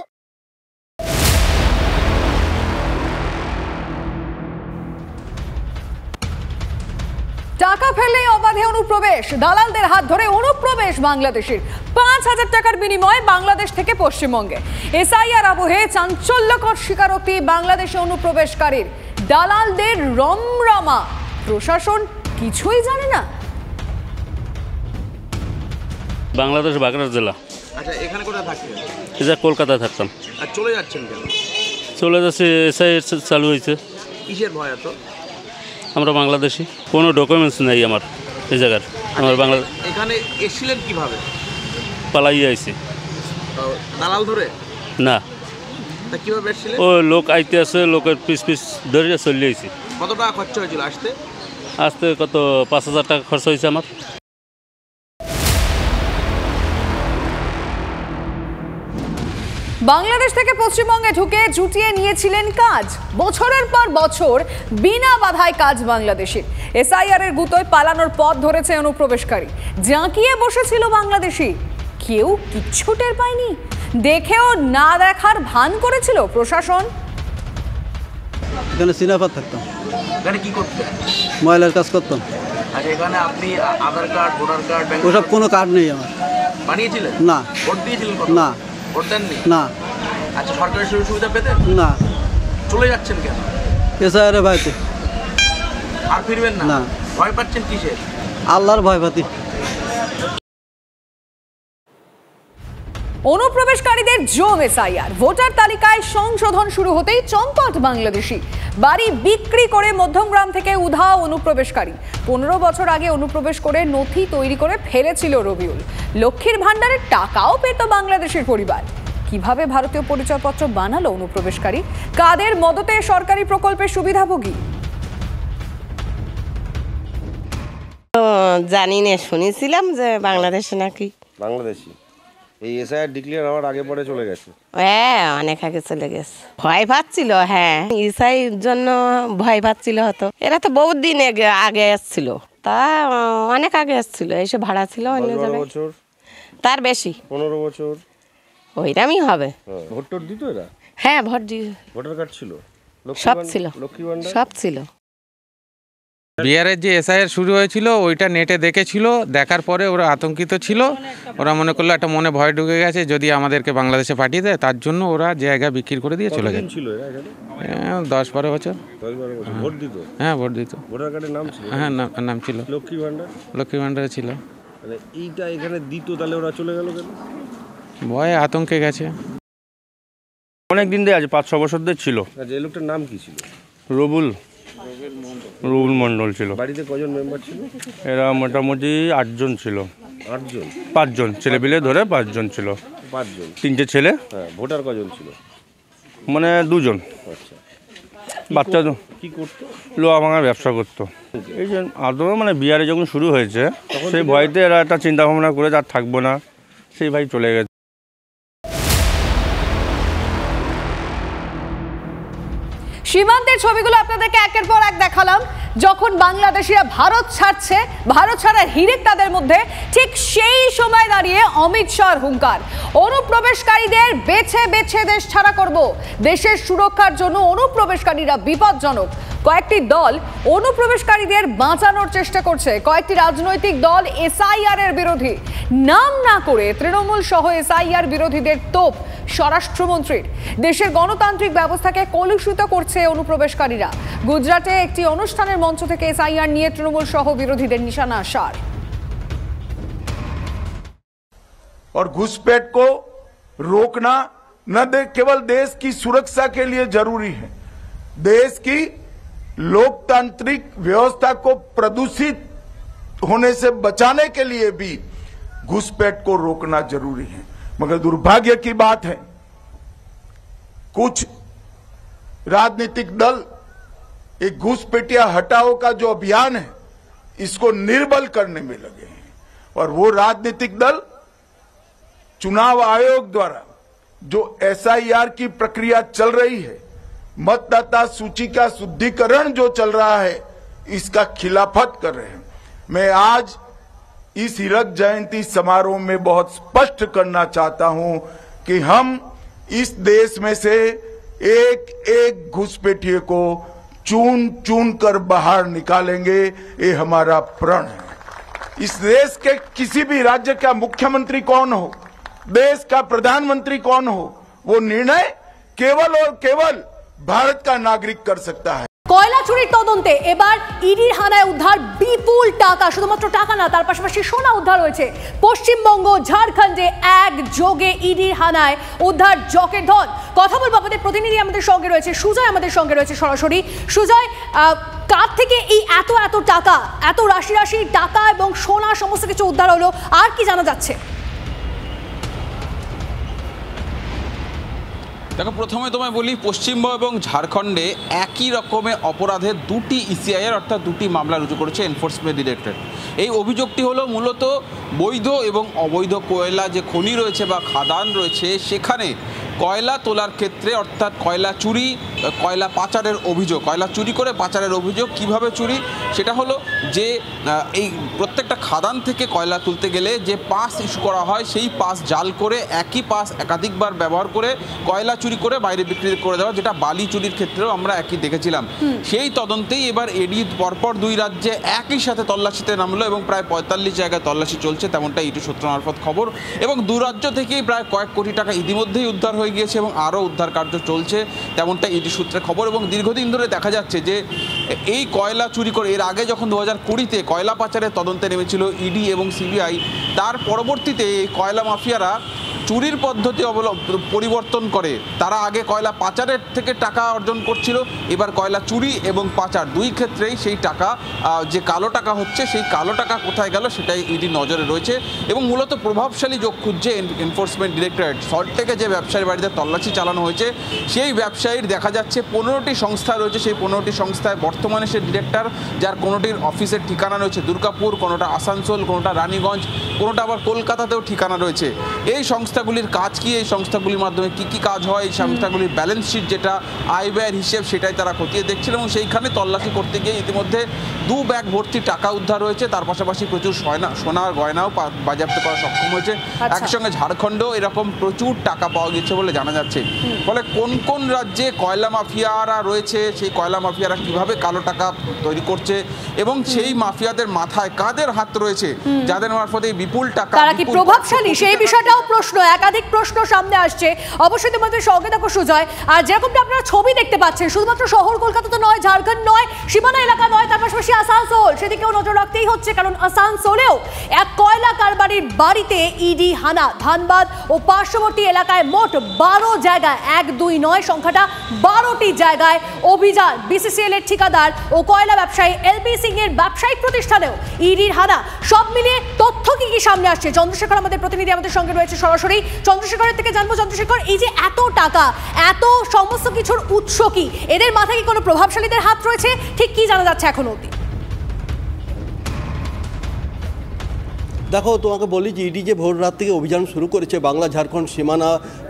টাকা ফেলে অবাধে অনুপ্রবেশ, দালালদের হাত ধরে অনুপ্রবেশ বাংলাদেশের। 5,000 টাকার বিনিময়ে বাংলাদেশ থেকে পশ্চিমবঙ্গে। এসআইআর আবহে চাঞ্চল্যকর স্বীকারোক্তি বাংলাদেশে অনুপ্রবেশকারীর। দালালদের রমরমা, প্রশাসন কিছুই জানে না। বাংলাদেশ বাগড়া জেলা। আচ্ছা, এখানে কোথায় থাকতেন? এটা কলকাতায় থাকতাম। আর চলে যাচ্ছেন কেন? চলে যাচ্ছে, এসআইআর চালু হয়েছে। কিসের ভয় এত? আমরা বাংলাদেশি, কোনো ডকুমেন্টস নেই আমার এই জায়গার। আমার বাংলা এখানে এসেছিলেন কিভাবে? পালাইয়ে আইছি। দালাল ধরে? না, কিভাবে এসেছিলেন? ও লোক আইতে আছে, লোকের পিস ধরে চলে আইছি। কত টাকা খরচ হয়েছিল আসতে? কত 5,000 টাকা খরচ হয়েছে আমার। বাংলাদেশ থেকে পশ্চিমবঙ্গে ঢুকে জুটিয়ে নিয়েছিলেন কাজ। বছরের পর বছর বিনা বাধায় কাজ বাংলাদেশের। এসআইআর এর গুতোয় পালানোর পথ ধরেছে অনুপ্রবেশকারী। জাঁকিয়ে বসেছিল বাংলাদেশি, কেউ কিচ্ছু টের পায়নি, দেখেও না দেখার ভান করেছিল প্রশাসন। এখানে সিনাপাত থাকতাম। এখানে কি করতেন? ময়লার কাজ করতাম। আচ্ছা, এখানে আপনি আধার কার্ড, ভোটার কার্ড, ওসব কোনো কার্ড নেই আমার। বানিয়েছিলেন? না। ভোট দিয়েছিলেন? না। ভোট দেননি? না। আচ্ছা, সরকারি সুযোগ সুবিধা পেতেন? না। চলে যাচ্ছেন কেন? এসআইআর ভয়তে। আর ফিরবেন না? না। ভয় পাচ্ছেন কিসের? আল্লাহর ভয় পাতি। অনুপ্রবেশকারীদের জম এসআইআর। ভোটার তালিকায় সংশোধন শুরু হতেই চম্পট বাংলাদেশি। বাড়ি বিক্রি করে মধ্যমগ্রাম থেকে উধাও অনুপ্রবেশকারী। 15 বছর আগে অনুপ্রবেশ করে নথি তৈরি করে ফেলেছিল রবিউল। লক্ষ্মীর ভান্ডারের টাকাও পেত বাংলাদেশের পরিবার। কিভাবে ভারতীয় পরিচয়পত্র বানালো অনুপ্রবেশকারী? কাদের মদতে সরকারি প্রকল্পের সুবিধাভোগী? জানি না, শুনেছিলাম যে বাংলাদেশে নাকি। বাংলাদেশি এই এসআইআর ডিক্লেয়ার হওয়ার আগে পরে চলে গেছে। হ্যাঁ, অনেক আগে চলে গেছে। ভয় পাচ্ছিল। হ্যাঁ, ইসাইর জন্য ভয় পাচ্ছিল হতো। এরা তো বহুত দিন আগে এসছিল, তা অনেক আগে এসছিল, এসে ভাড়া ছিল অন্য জায়গায়। বছর তার বেশি 15 বছর ওইরকমই হবে। ভোট টোট দিত এরা? হ্যাঁ ভোট দিয়ে ভোটার কার্ড ছিল, সব ছিল, সব ছিল। বিহারের যে এসআইআর শুরু হয়েছিল ওইটা নেটে দেখেছিল, দেখার পরে ওরা আতঙ্কিত ছিল। ওরা মনে করলো একটা মনে ভয় ঢুকে গেছে যদি আমাদেরকে বাংলাদেশে পাঠিয়ে দেয়, তার জন্য ওরা জায়গা বিক্রি করে দিয়ে চলে গেছে। 10-12 বছর। 10-12 বছর ভোট দিত? হ্যাঁ ভোট দিত। ভোটার কার্ডের নাম ছিল? হ্যাঁ নাম ছিল। লক্ষ্মী ভান্ডারে ছিল। মানে এইটা এখানে দিত, তাহলে ওরা চলে গেল কেন? ভয়ে আতঙ্কে গেছে। অনেক দিন দিয়ে আছে, 5-6 বছর দিয়ে ছিল। আচ্ছা, এই লোকটার নাম কি ছিল? রবুল মন্ডল ছিল। বাড়িতে কজন মেম্বার ছিল? এরা মোটামুটি 8 জন ছিল। 8 জন? 5 জন ছেলে পিলে ধরে 5 জন ছিল। 5 জন? 3টে ছেলে। হ্যাঁ, ভোটার কজন ছিল? মানে 2 জন। আচ্ছা, বাচ্চা কি করতো? লোহা ভাঙার ব্যবসা করতো। এই যে আদৌ মানে বিহারে যখন শুরু হয়েছে সেই ভয়তে এরা একটা চিন্তা ভাবনা করে আর থাকবো না, সেই ভাই চলে গেছে। সীমান্তের ছবিগুলো আপনাদেরকে একের পর এক দেখালাম। যখন বাংলাদেশিরা ভারত ছাড়ছে, ভারত ছাড়ার হিড়িক তাদের মধ্যে, ঠিক সেই সময় দাঁড়িয়ে অমিত শাহর হুঙ্কার, অনুপ্রবেশকারীদের বেছে বেছে দেশ ছাড়া করব। দেশের সুরক্ষার জন্য অনুপ্রবেশকারীরা বিপজ্জনক। কয়েকটি দল অনুপ্রবেশকারীদের বাঁচানোর চেষ্টা করছে। কয়েকটি রাজনৈতিক দল এসআইআর এর বিরোধী। নাম না করে তৃণমূল সহ এসআইআর বিরোধীদের তোপ স্বরাষ্ট্রমন্ত্রীর। দেশের গণতান্ত্রিক ব্যবস্থাকে কলুষিত করছে অনুপ্রবেশকারীরা। গুজরাটে একটি অনুষ্ঠানের মঞ্চ থেকে এসআইআর নিয়ে তৃণমূল সহ বিরোধীদের নিশানা সার। और घुसपैठ को रोकना न केवल देश की सुरक्षा के लिए जरूरी है, देश की लोकतांत्रिक व्यवस्था को प्रदूषित होने से बचाने के लिए भी घुसपैठ को रोकना जरूरी है। मगर दुर्भाग्य की बात है, कुछ राजनीतिक दल एक घुसपैठिया हटाओ का जो अभियान है इसको निर्बल करने में लगे हैं। और वो राजनीतिक दल चुनाव आयोग द्वारा जो एसआईआर की प्रक्रिया चल रही है, मतदाता सूची का शुद्धिकरण जो चल रहा है, इसका खिलाफत कर रहे हैं। मैं आज इस हीरक जयंती समारोह में बहुत स्पष्ट करना चाहता हूं कि हम इस देश में से एक एक घुसपैठिए को चुन चुन कर बाहर निकालेंगे। ये हमारा प्रण है। इस देश के किसी भी राज्य का मुख्यमंत्री कौन हो, देश का प्रधानमंत्री कौन हो, वो निर्णय केवल और केवल भारत का नागरिक कर सकता है। কয়লা চুরির তদন্তে এবার ইডির হানায় উদ্ধার বিপুল টাকা। শুধুমাত্র টাকা না, তার পাশাপাশি সোনা উদ্ধার হয়েছে। পশ্চিমবঙ্গ, ঝাড়খণ্ডে একযোগে ইডির হানায় উদ্ধার জকের ধন। কথা বলবো, আমাদের প্রতিনিধি আমাদের সঙ্গে রয়েছে, সুজয় আমাদের সঙ্গে রয়েছে সরাসরি। সুজয়, কার থেকে এই এত এত টাকা, এত রাশি রাশি টাকা এবং সোনা সমস্ত কিছু উদ্ধার হলো, আর কি জানা যাচ্ছে? দেখো, প্রথমে তোমায় বলি, পশ্চিমবঙ্গ এবং ঝাড়খণ্ডে একই রকমের অপরাধের দুটি ইসিআইআর অর্থাৎ দুটি মামলা রুজু করেছে এনফোর্সমেন্ট ডিরেক্টরেট। এই অভিযোগটি হলো মূলত বৈধ এবং অবৈধ কয়লা যে খনি রয়েছে বা খাদান রয়েছে, সেখানে কয়লা তোলার ক্ষেত্রে অর্থাৎ কয়লা চুরি, কয়লা পাচারের অভিযোগ, কয়লা চুরি করে পাচারের অভিযোগ। কিভাবে চুরি? সেটা হলো যে এই প্রত্যেকটা খাদান থেকে কয়লা তুলতে গেলে যে পাস ইস্যু করা হয়, সেই পাস জাল করে একই পাস একাধিকবার ব্যবহার করে কয়লা চুরি করে বাইরে বিক্রি করে দেওয়া, যেটা বালি চুরির ক্ষেত্রেও আমরা একই দেখেছিলাম। সেই তদন্তেই এবার এডি পরপর দুই রাজ্যে একই সাথে তল্লাশিতে নামলো এবং প্রায় 45 জায়গায় তল্লাশি চলছে, তেমনটা ইডি সূত্র মারফত খবর। এবং দু রাজ্য থেকেই প্রায় কয়েক কোটি টাকা ইতিমধ্যেই উদ্ধার হয়ে গিয়েছে এবং আরও উদ্ধার কার্য চলছে, তেমনটা ইডি সূত্রে খবর। এবং দীর্ঘদিন ধরে দেখা যাচ্ছে যে এই কয়লা চুরি করে, এর আগে যখন 2020-তে কয়লা পাচারের তদন্তে নেমেছিল ইডি এবং সিবিআই, তার পরবর্তীতে এই কয়লা মাফিয়ারা চুরির পদ্ধতি পরিবর্তন করে। তারা আগে কয়লা পাচারের থেকে টাকা অর্জন করছিল, এবার কয়লা চুরি এবং পাচার দুই ক্ষেত্রেই সেই টাকা, যে কালো টাকা হচ্ছে, সেই কালো টাকা কোথায় গেল সেটাই ইডি নজরে রয়েছে। এবং মূলত প্রভাবশালী যোগ খুঁজছে এনফোর্সমেন্ট ডিরেক্টরেট। সল্টলেকে যে ব্যবসায়ীর বাড়িতে তল্লাশি চালানো হয়েছে, সেই ব্যবসায়ীর দেখা যাচ্ছে 15টি সংস্থা রয়েছে। সেই 15টি সংস্থায় বর্তমানে সে ডিরেক্টর, যার কোনোটির অফিসের ঠিকানা রয়েছে দুর্গাপুর, কোনোটা আসানসোল, কোনোটা রানীগঞ্জ, কোনোটা আবার কলকাতাতেও ঠিকানা রয়েছে। এই সংস্থাগুলির কাজ কি, এই সংস্থাগুলির মাধ্যমে কি কি কাজ হয়, এই সংস্থাগুলির ব্যালেন্স শিট যেটা আয় ব্যয়ের হিসেব, সেটাই তারা খতিয়ে দেখছিল। এবং সেইখানে তল্লাশি করতে গিয়ে ইতিমধ্যে 2 ব্যাগ ভর্তি টাকা উদ্ধার হয়েছে। তার পাশাপাশি প্রচুর সোনার গয়নাও বাজেয়াপ্ত করা সক্ষম হয়েছে। একসঙ্গে ঝাড়খণ্ডেও এরকম প্রচুর টাকা পাওয়া গেছে বলে জানা যাচ্ছে। ফলে কোন কোন রাজ্যে কয়লা মাফিয়ারা রয়েছে, সেই কয়লা মাফিয়ারা কিভাবে কালো টাকা তৈরি করছে এবং সেই মাফিয়াদের মাথায় কাদের হাত রয়েছে, যাদের মারফতে বিপুল টাকা, তারা কি প্রভাবশালী, সেই বিষয়টাও প্রশ্ন, একাধিক প্রশ্ন সামনে আসছে। অবশ্যই তোমাদের সঙ্গে থাকো সুজয়। আর যেরকমটা আপনারা ছবি দেখতে পাচ্ছেন, শুধুমাত্র শহর কলকাতা তো নয়, ঝাড়খণ্ড নয়, সীমানা এলাকা নয়, তার পাশাপাশি আসানসোল, সেদিকেও নজর রাখতেই হচ্ছে। কারণ আসানসোলেও এক কয়লা কারবারির বাড়িতে ইডি হানা। ধানবাদ ও পার্শ্ববর্তী এলাকায় মোট 12 জায়গায়, 1 2 নয়, সংখ্যাটা 12টি জায়গায় অভিযান। বিসিসিএল এর ঠিকাদার ও কয়লা ব্যবসায়ী এলবি সিং এর ব্যবসায়িক প্রতিষ্ঠানেও ইডির হানা। সব মিলিয়ে তথ্য কি কি সামনে আসছে? চন্দ্রশেখর আমাদের প্রতিনিধি আমাদের সঙ্গে রয়েছে সরাসরি। চন্দ্রশেখরের থেকে জানবো, চন্দ্রশেখর, এই যে এত টাকা, এত সমস্ত কিছুর উৎস কি? এদের মাথায় কি কোনো প্রভাবশালীদের হাত রয়েছে? ঠিক কি জানা যাচ্ছে এখনো অবধি? দেখো তোমাকে বলি যে ইডি যে ভোর রাত থেকে অভিযান শুরু করেছে বাংলা ঝাড়খণ্ড সীমানা,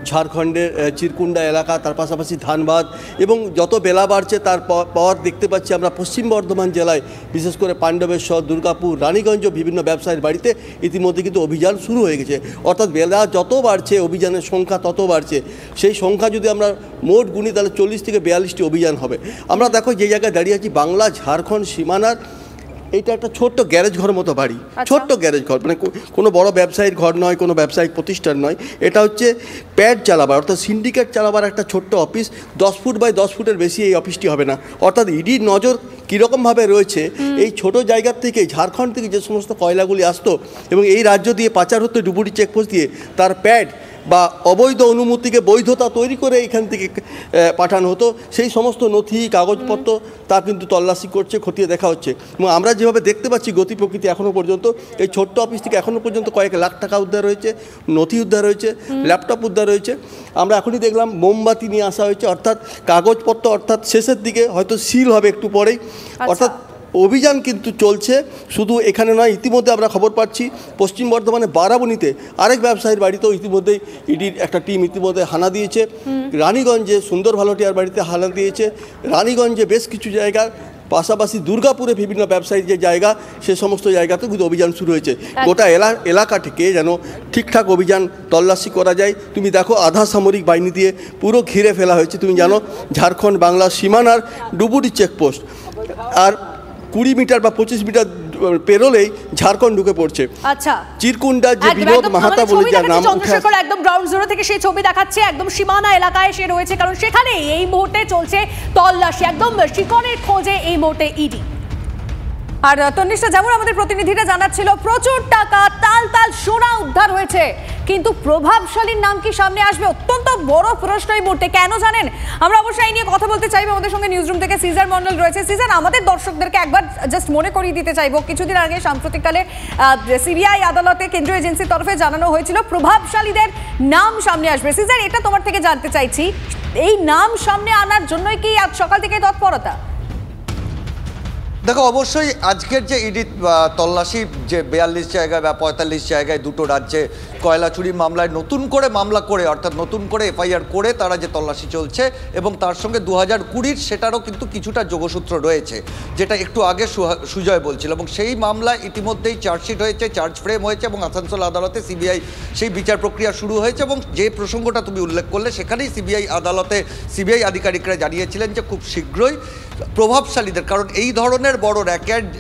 ঝাড়খণ্ডের চিরকুন্ডা এলাকা, তার পাশাপাশি ধানবাদ, এবং যত বেলা বাড়ছে তার পর দেখতে পাচ্ছি আমরা পশ্চিম বর্ধমান জেলায় বিশেষ করে পাণ্ডবেশ্বর, দুর্গাপুর, রানীগঞ্জ বিভিন্ন ব্যবসায়ীর বাড়িতে ইতিমধ্যে কিন্তু অভিযান শুরু হয়ে গেছে। অর্থাৎ বেলা যত বাড়ছে অভিযানের সংখ্যা তত বাড়ছে। সেই সংখ্যা যদি আমরা মোট গুনি তাহলে 40 থেকে 42টি অভিযান হবে। আমরা দেখো যে জায়গায় দাঁড়িয়ে আছি বাংলা ঝাড়খণ্ড সীমানার, এইটা একটা ছোট্ট গ্যারেজ ঘর মতো বাড়ি, ছোট্ট গ্যারেজ ঘর, মানে কোনো বড় ব্যবসায়ীর ঘর নয়, কোনো ব্যবসায়িক প্রতিষ্ঠান নয়। এটা হচ্ছে প্যাড চালাবার অর্থাৎ সিন্ডিকেট চালাবার একটা ছোট্ট অফিস। 10 ফুট বাই 10 ফুটের বেশি এই অফিসটি হবে না। অর্থাৎ ইডির নজর কীরকমভাবে রয়েছে, এই ছোট জায়গার থেকে ঝাড়খণ্ড থেকে যে সমস্ত কয়লাগুলি আসতো এবং এই রাজ্য দিয়ে পাচার হতো ডুবুরি চেকপোস্ট দিয়ে, তার প্যাড বা অবৈধ অনুমতিকে বৈধতা তৈরি করে এখান থেকে পাঠানো হতো। সেই সমস্ত নথি কাগজপত্র তা কিন্তু তল্লাশি করছে, খতিয়ে দেখা হচ্ছে। এবং আমরা যেভাবে দেখতে পাচ্ছি গতি প্রকৃতি এখনও পর্যন্ত এই ছোট্ট অফিস থেকে এখনও পর্যন্ত কয়েক লাখ টাকা উদ্ধার হয়েছে, নথি উদ্ধার হয়েছে, ল্যাপটপ উদ্ধার হয়েছে। আমরা এখনই দেখলাম মোমবাতি নিয়ে আসা হয়েছে, অর্থাৎ কাগজপত্র অর্থাৎ শেষের দিকে হয়তো সিল হবে একটু পরেই। অর্থাৎ অভিযান কিন্তু চলছে, শুধু এখানে নয়, ইতিমধ্যে আমরা খবর পাচ্ছি পশ্চিম বর্ধমানে বারাবণীতে আরেক ব্যবসায়ীর বাড়িতেও ইতিমধ্যেই ইডির একটা টিম ইতিমধ্যে হানা দিয়েছে। রানীগঞ্জে সুন্দর ভালোটিয়ার বাড়িতে হানা দিয়েছে। রানীগঞ্জে বেশ কিছু জায়গার পাশাপাশি দুর্গাপুরে বিভিন্ন ব্যবসায়ীর যে জায়গা সে সমস্ত জায়গাতেও কিন্তু অভিযান শুরু হয়েছে। গোটা এলাকাটিকে যেন ঠিকঠাক অভিযান তল্লাশি করা যায়। তুমি দেখো আধা সামরিক বাহিনী দিয়ে পুরো ঘিরে ফেলা হয়েছে। তুমি জানো ঝাড়খণ্ড বাংলা সীমানার ডুবুরি চেকপোস্ট, আর 20 মিটার বা 25 মিটার পেরোলেই ঝাড়খণ্ড ঢুকে পড়ছে। আচ্ছা, চিরকুন্ডা যে বিনোদ মাহাতা বলে যার নাম চন্দ্রশেখর একদম গ্রাউন্ড জিরো থেকে সেই ছবি দেখাচ্ছে, একদম সীমানা এলাকায় সে রয়েছে, কারণ সেখানে এই মুহূর্তে চলছে তল্লাশি, একদম শিকড়ের খোঁজে এই মুহূর্তে ইডি। আর তন্নিষ্ঠা, যেমন আমাদের প্রতিনিধিরা জানাচ্ছিল প্রচুর টাকা, তাল তাল সোনা উদ্ধার হয়েছে, কিন্তু প্রভাবশালীর নাম কি সামনে আসবে? অত্যন্ত বড় প্রশ্ন এই মুহূর্তে। কেন জানেন? আমরা অবশ্যই এই নিয়ে কথা বলতে চাইবো। আমাদের সঙ্গে নিউজরুম থেকে সিজার মন্ডল রয়েছে। সিজার, আমাদের দর্শকদেরকে একবার জাস্ট মনে করিয়ে দিতে চাইবো, কিছুদিন আগে সাম্প্রতিককালে সিবিআই আদালতে কেন্দ্রীয় এজেন্সির তরফে জানানো হয়েছিল প্রভাবশালীদের নাম সামনে আসবে। সিজার, এটা তোমার থেকে জানতে চাইছি, এই নাম সামনে আনার জন্যই কি আজ সকাল থেকে তৎপরতা? দেখো, অবশ্যই আজকের যে ইডি তল্লাশি, যে 42 জায়গায় বা 45 জায়গায় দুটো রাজ্যে কয়লা চুরি মামলায় নতুন করে মামলা করে, অর্থাৎ নতুন করে এফআইআর করে তারা যে তল্লাশি চলছে, এবং তার সঙ্গে 2020 সেটারও কিন্তু কিছুটা যোগসূত্র রয়েছে, যেটা একটু আগে সুজয় বলছিল। এবং সেই মামলা ইতিমধ্যেই চার্জশিট হয়েছে, চার্জ ফ্রেম হয়েছে, এবং আসানসোল আদালতে সিবিআই সেই বিচার প্রক্রিয়া শুরু হয়েছে। এবং যে প্রসঙ্গটা তুমি উল্লেখ করলে, সেখানেই সিবিআই আদালতে সিবিআই আধিকারিকরা জানিয়েছিলেন যে খুব শীঘ্রই প্রভাবশালীদের, কারণ এই ধরনের বড়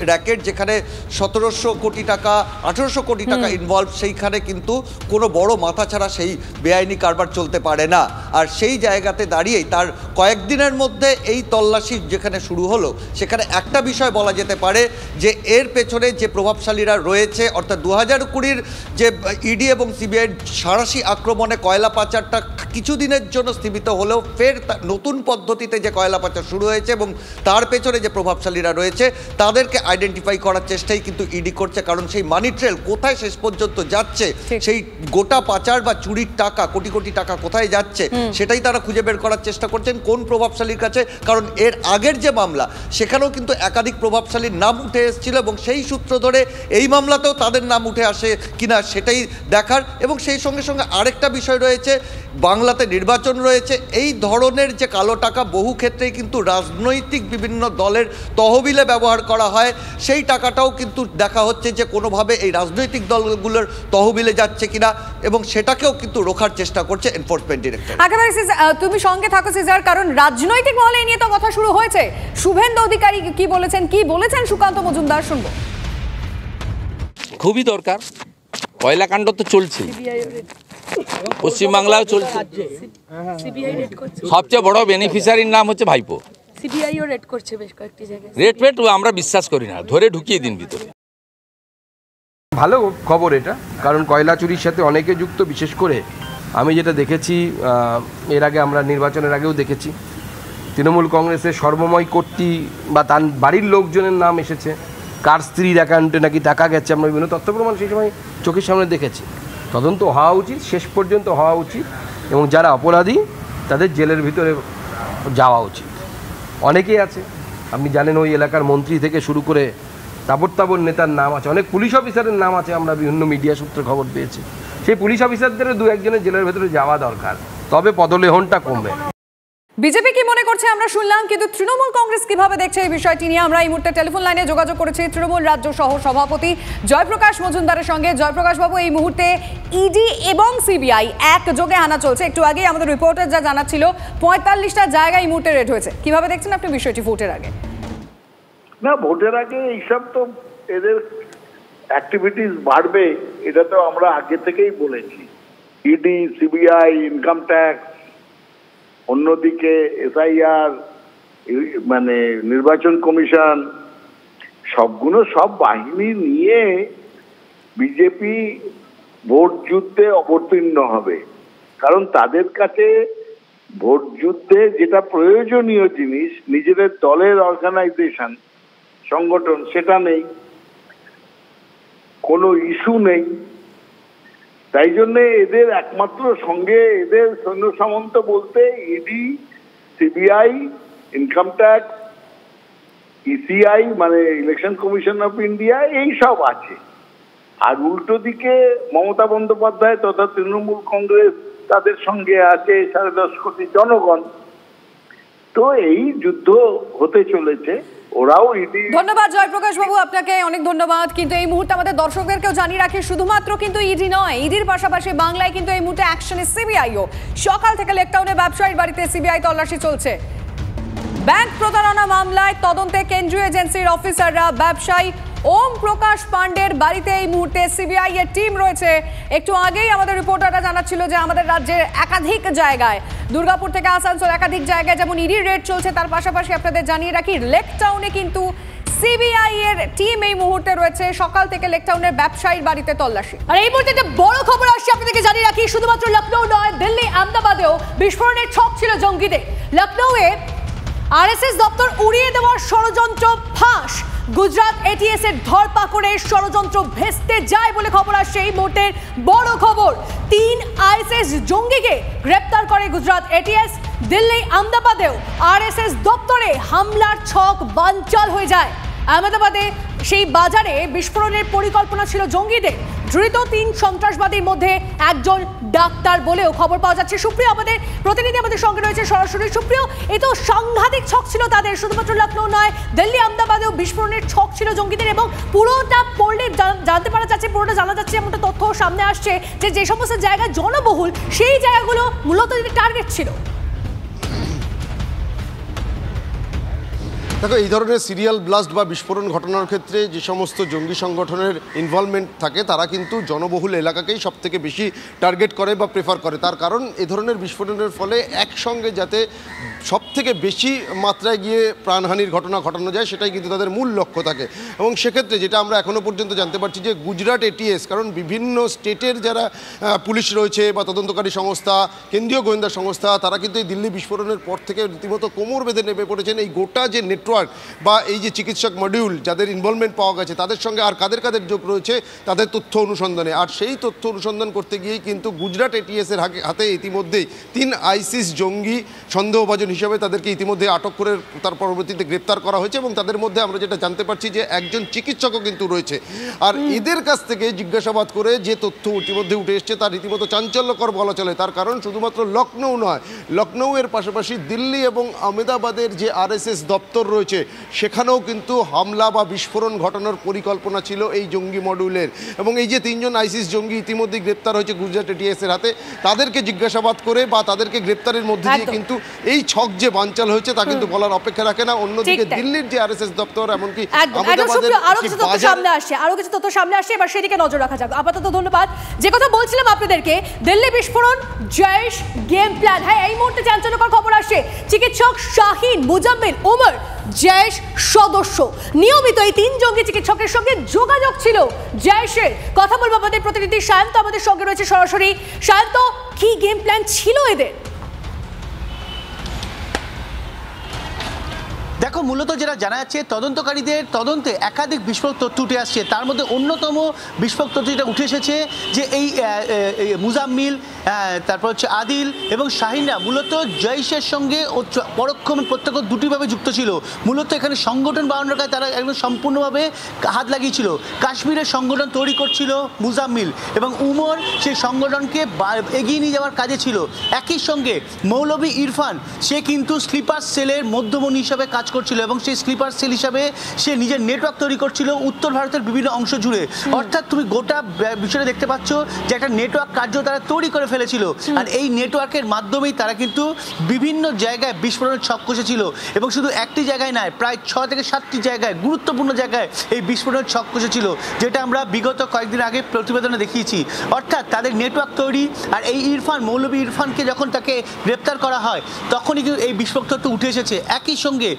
র্যাকেট যেখানে 1700 কোটি টাকা 1800 কোটি টাকা ইনভলভ, সেইখানে কিন্তু কোনো বড় মাথা ছাড়া সেই বেআইনি কারবার চলতে পারে না। আর সেই জায়গাতে দাঁড়িয়েই তার কয়েকদিনের মধ্যে এই তল্লাশি যেখানে শুরু হলো, সেখানে একটা বিষয় বলা যেতে পারে যে এর পেছনে যে প্রভাবশালীরা রয়েছে, অর্থাৎ 2020 যে ইডি এবং সিবিআই সাঁড়াশি আক্রমণে কয়লা পাচারটা কিছুদিনের জন্য স্থগিত হলেও ফের নতুন পদ্ধতিতে যে কয়লা পাচার শুরু হয়েছে এবং তার পেছনে যে প্রভাবশালীরা রয়েছে তাদেরকে আইডেন্টিফাই করার চেষ্টাই কিন্তু ইডি করছে। কারণ সেই মানি ট্রেল কোথায় শেষ পর্যন্ত যাচ্ছে, সেই গোটা পাচার বা চুরির টাকা, কোটি কোটি টাকা কোথায় যাচ্ছে, সেটাই তারা খুঁজে বের করার চেষ্টা করছেন কোন প্রভাবশালীর কাছে। কারণ এর আগের যে মামলা, সেখানেও কিন্তু একাধিক প্রভাবশালীর নাম উঠে এসেছিল, এবং সেই সূত্র ধরে এই মামলাতেও তাদের নাম উঠে আসে কিনা সেটাই দেখার। এবং সেই সঙ্গে সঙ্গে আরেকটা বিষয় রয়েছে, বাংলাতে নির্বাচন রয়েছে, এই ধরনের যে কালো টাকা বহু ক্ষেত্রেই কিন্তু রাজনৈতিক বিভিন্ন দলের তহবিলে ব্যবহার করা হয়, সেই টাকাটাও কিন্তু দেখা হচ্ছে যে কোনোভাবে এই রাজনৈতিক দলগুলোর তহবিলে যাচ্ছে কিনা, এবং সেটাকেও কিন্তু রোখার চেষ্টা করছে এনফোর্সমেন্ট ডিরেক্টর। একেবারে তুমি সঙ্গে থাকো সিজার, কারণ রাজনৈতিক মহলে নিয়ে তো কথা শুরু হয়েছে। শুভেন্দু অধিকারী কি বলেছেন সুকান্ত মজুমদার, শুনবো। খুবই দরকার, কয়লাকাণ্ড তো চলছে, পশ্চিমবাংলাও চলছে। সবচেয়ে বড় বেনিফিশিয়ারির নাম হচ্ছে ভাইপো। সিবিআইও রেড করছে বেশ কয়েকটি জায়গায়। রেড আমরা বিশ্বাস করি না, ধরে ঢুকিয়ে দিন ভিতরে। ভালো খবর এটা, কারণ কয়লা চুরির সাথে অনেকে যুক্ত। বিশেষ করে আমি যেটা দেখেছি, এর আগে আমরা নির্বাচনের আগেও দেখেছি, তৃণমূল কংগ্রেসের সর্বময় কর্তৃ বা তার বাড়ির লোকজনের নাম এসেছে, কার স্ত্রীর অ্যাকাউন্টে নাকি টাকা গেছে, আমরা বিভিন্ন তথ্য প্রমাণ সেই সময় চোখের সামনে দেখেছি। তদন্ত হওয়া উচিত, শেষ পর্যন্ত হওয়া উচিত, এবং যারা অপরাধী তাদের জেলের ভিতরে যাওয়া উচিত। অনেকেই আছে, আপনি জানেন ওই এলাকার মন্ত্রী থেকে শুরু করে তাবর নেতার নাম আছে, অনেক পুলিশ অফিসারের নাম আছে, আমরা বিভিন্ন মিডিয়া সূত্রে খবর পেয়েছি। সেই পুলিশ অফিসারদের দু একজনের জেলের ভেতরে যাওয়া দরকার, তবে পদলেহনটা কমবে। বিজেপি কি মনে করছে আমরা শুনলাম, কিন্তু তৃণমূল কংগ্রেস কিভাবে দেখছে এই বিষয়টি নিয়ে আমরা এই মুহূর্তে টেলিফোন লাইনে যোগাযোগ করেছি তৃণমূল রাজ্য সহ সভাপতি জয়প্রকাশ মজুমদারের সঙ্গে। জয়প্রকাশ বাবু, এই মুহূর্তে ইডি এবং সিবিআই একযোগে হানা চলছে। একটু আগেই আমাদের রিপোর্টার যা জানাচ্ছিল 45টা জায়গায় এই মুহূর্তে রেড হয়েছে। কিভাবে দেখছেন আপনি বিষয়টি ভোটের আগে? না, ভোটের আগে এইসব তো এদের অ্যাক্টিভিটিস বাড়বে, এটা তো আমরা আগে থেকেই বলেছি। ইডি, সিবিআই, ইনকাম ট্যাক্স, অন্যদিকে এসআইআর, মানে নির্বাচন কমিশন, সব বাহিনী নিয়ে বিজেপি ভোট যুদ্ধে অবতীর্ণ হবে। কারণ তাদের কাছে ভোট যুদ্ধে যেটা প্রয়োজনীয় জিনিস, নিজেদের দলের অর্গানাইজেশন, সংগঠন, সেটা নেই, কোনো ইস্যু নেই। তাই জন্য এদের একমাত্র সঙ্গে এদের সৈন্য সামন্ত বলতে ED, CBI, income tax, ECI মানে ইলেকশন কমিশন অফ ইন্ডিয়া, এই সব আছে। আর উল্টো দিকে মমতা বন্দ্যোপাধ্যায় তথা তৃণমূল কংগ্রেস, তাদের সঙ্গে আছে 10.5 কোটি জনগণ। তো এই যুদ্ধ হতে চলেছে। ওরাও ইডি। ধন্যবাদ জয়প্রকাশ বাবু, আপনাকে অনেক ধন্যবাদ। কিন্তু এই মুহূর্তে আমাদের দর্শকদেরকেও জানিয়ে রাখি, শুধুমাত্র কিন্তু ইডি নয়, ইডির পাশাপাশি বাংলায় কিন্তু এই মুহূর্তে অ্যাকশনে সিবিআইও। সকাল থেকে লেকটাউনে ব্যবসায়ীর বাড়িতে সিবিআই তল্লাশি চলছে। ব্যাংক প্রতারণা মামলায় তদন্তে কেন্দ্রীয় এজেন্সির অফিসাররা ব্যবসায়ী ওম প্রকাশ পাণ্ডের বাড়িতে এই মুহূর্তে সিবিআই এর টিম রয়েছে। একটু আগেই আমাদের রিপোর্টাররা জানাচ্ছিল যে আমাদের রাজ্যের একাধিক জায়গায়, দুর্গাপুর থেকে আসানসোল একাধিক জায়গায় যেমন ইডি রেড চলছে, তার পাশাপাশি আপনাদের জানিয়ে রাখি লেকটাউনে কিন্তু সিবিআই এর টিম এই মুহূর্তে রয়েছে। সকাল থেকে লেকটাউনের ব্যবসায়ীর বাড়িতে তল্লাশি। আর এই মুহূর্তে একটা বড় খবর আসছে আপনাদেরকে জানিয়ে রাখি, শুধুমাত্র লখনৌ নয়, দিল্লি, আহমেদাবাদেও বিস্ফোরণের ছক ছিল জঙ্গিদের। লখনৌয়ে আরএসএস দপ্তর উড়িয়ে দেওয়ার ষড়যন্ত্র ফাঁস। গুজরাট এটিএস এর ধরপাকড়ে ষড়যন্ত্র ভেস্তে যায় বলে খবর আসছে। এই মুহূর্তের বড় খবর, 3 আইএসএস জঙ্গিকে গ্রেপ্তার করে গুজরাট এটিএস। দিল্লি, আহমেদাবাদেও আরএসএস দপ্তরে হামলার ছক বানচাল হয়ে যায়। আহমেদাবাদে সেই বাজারে বিস্ফোরণের পরিকল্পনা ছিল জঙ্গিদের। ধৃত 3 সন্ত্রাসবাদীর মধ্যে একজন ডাক্তার বলেও খবর পাওয়া যাচ্ছে। সুপ্রিয়, আমাদের প্রতিনিধি আমাদের সঙ্গে রয়েছে সরাসরি। সুপ্রিয়, এই তো সাংঘাতিক ছক ছিল তাদের, শুধুমাত্র লখনৌ নয়, দিল্লি, আহমেদাবাদেও বিস্ফোরণের ছক ছিল জঙ্গিদের। এবং পুরোটা পড়লে জানতে পারা যাচ্ছে, পুরোটা জানা যাচ্ছে, এমনটা তথ্য সামনে আসছে যে সমস্ত জায়গা জনবহুল, সেই জায়গাগুলো মূলত টার্গেট ছিল। দেখো, এই ধরনের সিরিয়াল ব্লাস্ট বা বিস্ফোরণ ঘটনার ক্ষেত্রে যে সমস্ত জঙ্গি সংগঠনের ইনভলভমেন্ট থাকে তারা কিন্তু জনবহুল এলাকাকেই সব থেকে বেশি টার্গেট করে বা প্রেফার করে। তার কারণ এ ধরনের বিস্ফোরণের ফলে একসঙ্গে যাতে সব থেকে বেশি মাত্রায় গিয়ে প্রাণহানির ঘটনা ঘটানো যায়, সেটাই কিন্তু তাদের মূল লক্ষ্য থাকে। এবং সেক্ষেত্রে যেটা আমরা এখনও পর্যন্ত জানতে পারছি যে গুজরাট এটিএস, কারণ বিভিন্ন স্টেটের যারা পুলিশ রয়েছে বা তদন্তকারী সংস্থা, কেন্দ্রীয় গোয়েন্দা সংস্থা, তারা কিন্তু এই দিল্লি বিস্ফোরণের পর থেকে রীতিমতো কোমর বেঁধে নেমে পড়েছেন এই গোটা যে নেটওয়ার্ক বা এই যে চিকিৎসক মডিউল যাদের ইনভলভমেন্ট পাওয়া গেছে তাদের সঙ্গে আর কাদের কাদের যোগ রয়েছে তাদের তথ্য অনুসন্ধানে। আর সেই তথ্য অনুসন্ধান করতে গিয়েই কিন্তু গুজরাট এটিএসের হাতে ইতিমধ্যেই 3 আইসিস জঙ্গি সন্দেহভাজন হিসেবে তাদেরকে ইতিমধ্যে আটক করে তার পরবর্তীতে গ্রেপ্তার করা হয়েছে। এবং তাদের মধ্যে আমরা যেটা জানতে পারছি যে একজন চিকিৎসকও কিন্তু রয়েছে। আর এদের কাছ থেকে জিজ্ঞাসাবাদ করে যে তথ্য ইতিমধ্যে উঠে এসছে তার রীতিমতো চাঞ্চল্যকর বলা চলে। তার কারণ শুধুমাত্র লখনৌ নয়, লখনৌয়ের পাশাপাশি দিল্লি এবং আহমেদাবাদের যে আরএসএস দপ্তর রয়েছে সেখানেও কিন্তু হামলা বা বিস্ফোরণ ঘটানোর পরিকল্পনা ছিল এই জঙ্গি মডিউলের। এবং এই যে 3 জন আইসিস জঙ্গি ইতিমধ্যে গ্রেপ্তার হয়েছে গুজরাট এটিএসের হাতে, তাদেরকে জিজ্ঞাসাবাদ করে বা তাদেরকে গ্রেপ্তারের মধ্যে দিয়ে কিন্তু এই ছক যে বানচাল হয়েছে তা কিন্তু বলার অপেক্ষা রাখে না। অন্যদিকে দিল্লির যে আরএসএস দপ্তর, এমনকি আরো কিছু তথ্য সামনে আসছে, এবার সেদিকে নজর রাখা যাক। আপাতত ধন্যবাদ। যে কথা বলছিলাম আপনাদেরকে, দিল্লি বিস্ফোরণ জয়েশ গেম প্ল্যান। হ্যাঁ, এই মুহূর্তে চাঞ্চল্যকর খবর আসছে, চিকিৎসক শাহিন, মুজাম্মিল, উমর জয়েশ সদস্য। নিয়মিত এই 3 জঙ্গি চিকিৎসকের সঙ্গে যোগাযোগ ছিল জয়েশের। কথা বলবো আমাদের প্রতিনিধি শান্ত আমাদের সঙ্গে রয়েছে সরাসরি। শান্ত, কি গেম প্ল্যান ছিল এদের? দেখো, মূলত যেটা জানা যাচ্ছে, তদন্তকারীদের তদন্তে একাধিক বিস্ফোরক তথ্য উঠে আসছে। তার মধ্যে অন্যতম বিস্ফোরক তথ্য যেটা উঠে এসেছে যে এই মুজাম্মিল তারপর হচ্ছে আদিল এবং শাহিনরা মূলত জৈশের সঙ্গে পরোক্ষ প্রত্যক্ষ দুটিভাবে যুক্ত ছিল। মূলত এখানে সংগঠন বানানোর কাজে তারা একদম সম্পূর্ণভাবে হাত লাগিয়েছিল। কাশ্মীরের সংগঠন তৈরি করছিল মুজাম্মিল এবং উমর সেই সংগঠনকে এগিয়ে নিয়ে যাওয়ার কাজে ছিল। একই সঙ্গে মৌলভী ইরফান সে কিন্তু স্লিপার সেলের মধ্যমণি হিসাবে কাজ করছিল এবং সেই স্লিপার সেল হিসাবে সে নিজের নেটওয়ার্ক তৈরি করছিল উত্তর ভারতের বিভিন্ন অংশ জুড়ে। অর্থাৎ তুমি গোটা বিষয়টা দেখতে পাচ্ছ যে একটা নেটওয়ার্ক কার্য তারা তৈরি করে ফেলেছিল আর এই নেটওয়ার্কের মাধ্যমেই তারা কিন্তু বিভিন্ন জায়গায় বিস্ফোরণের ছক কষেছিল এবং শুধু একটি জায়গায় নয়, প্রায় 6 থেকে 7টি জায়গায় গুরুত্বপূর্ণ জায়গায় এই বিস্ফোরণের ছক কষেছিল, যেটা আমরা বিগত কয়েকদিন আগে প্রতিবেদনে দেখিয়েছি। অর্থাৎ তাদের নেটওয়ার্ক তৈরি আর এই ইরফান মৌলভী ইরফানকে যখন তাকে গ্রেপ্তার করা হয় তখনই কিন্তু এই বিস্ফোরক তথ্য উঠে এসেছে। একই সঙ্গে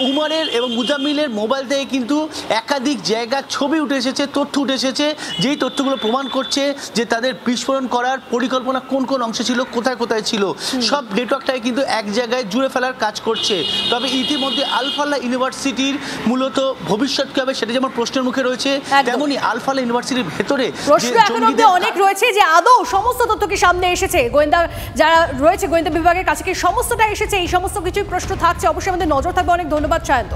উমরের এবং মুজাম্মিলের মোবাইল থেকে কিন্তু একাধিক জায়গার ছবি উঠে এসেছে, তথ্য উঠে এসেছে, যেই তথ্যগুলো প্রমাণ করছে যে তাদের বিস্ফোরণ করার পরিকল্পনা কোন কোন অংশে ছিল, কোথায় কোথায় ছিল। সব নেটওয়ার্কটাই কিন্তু এক জায়গায় জুড়ে ফেলার কাজ করছে। তবে ইতিমধ্যে আল-ফালাহ ইউনিভার্সিটির মূলত ভবিষ্যৎ কি হবে সেটা যেমন প্রশ্নের মুখে রয়েছে, তেমনি আল-ফালাহ ইউনিভার্সিটির ভেতরে প্রশ্ন এখন অবধি অনেক রয়েছে যে আদৌ সমস্ত তথ্য কি সামনে এসেছে, গোয়েন্দা যারা রয়েছে গোয়েন্দা বিভাগের কাছে কি সমস্তটা এসেছে, এই সমস্ত কিছুই প্রশ্ন থাকছে। অবশ্যই আমাদের নজর থাকবে। অনেক ধন্যবাদ সায়ন্ত।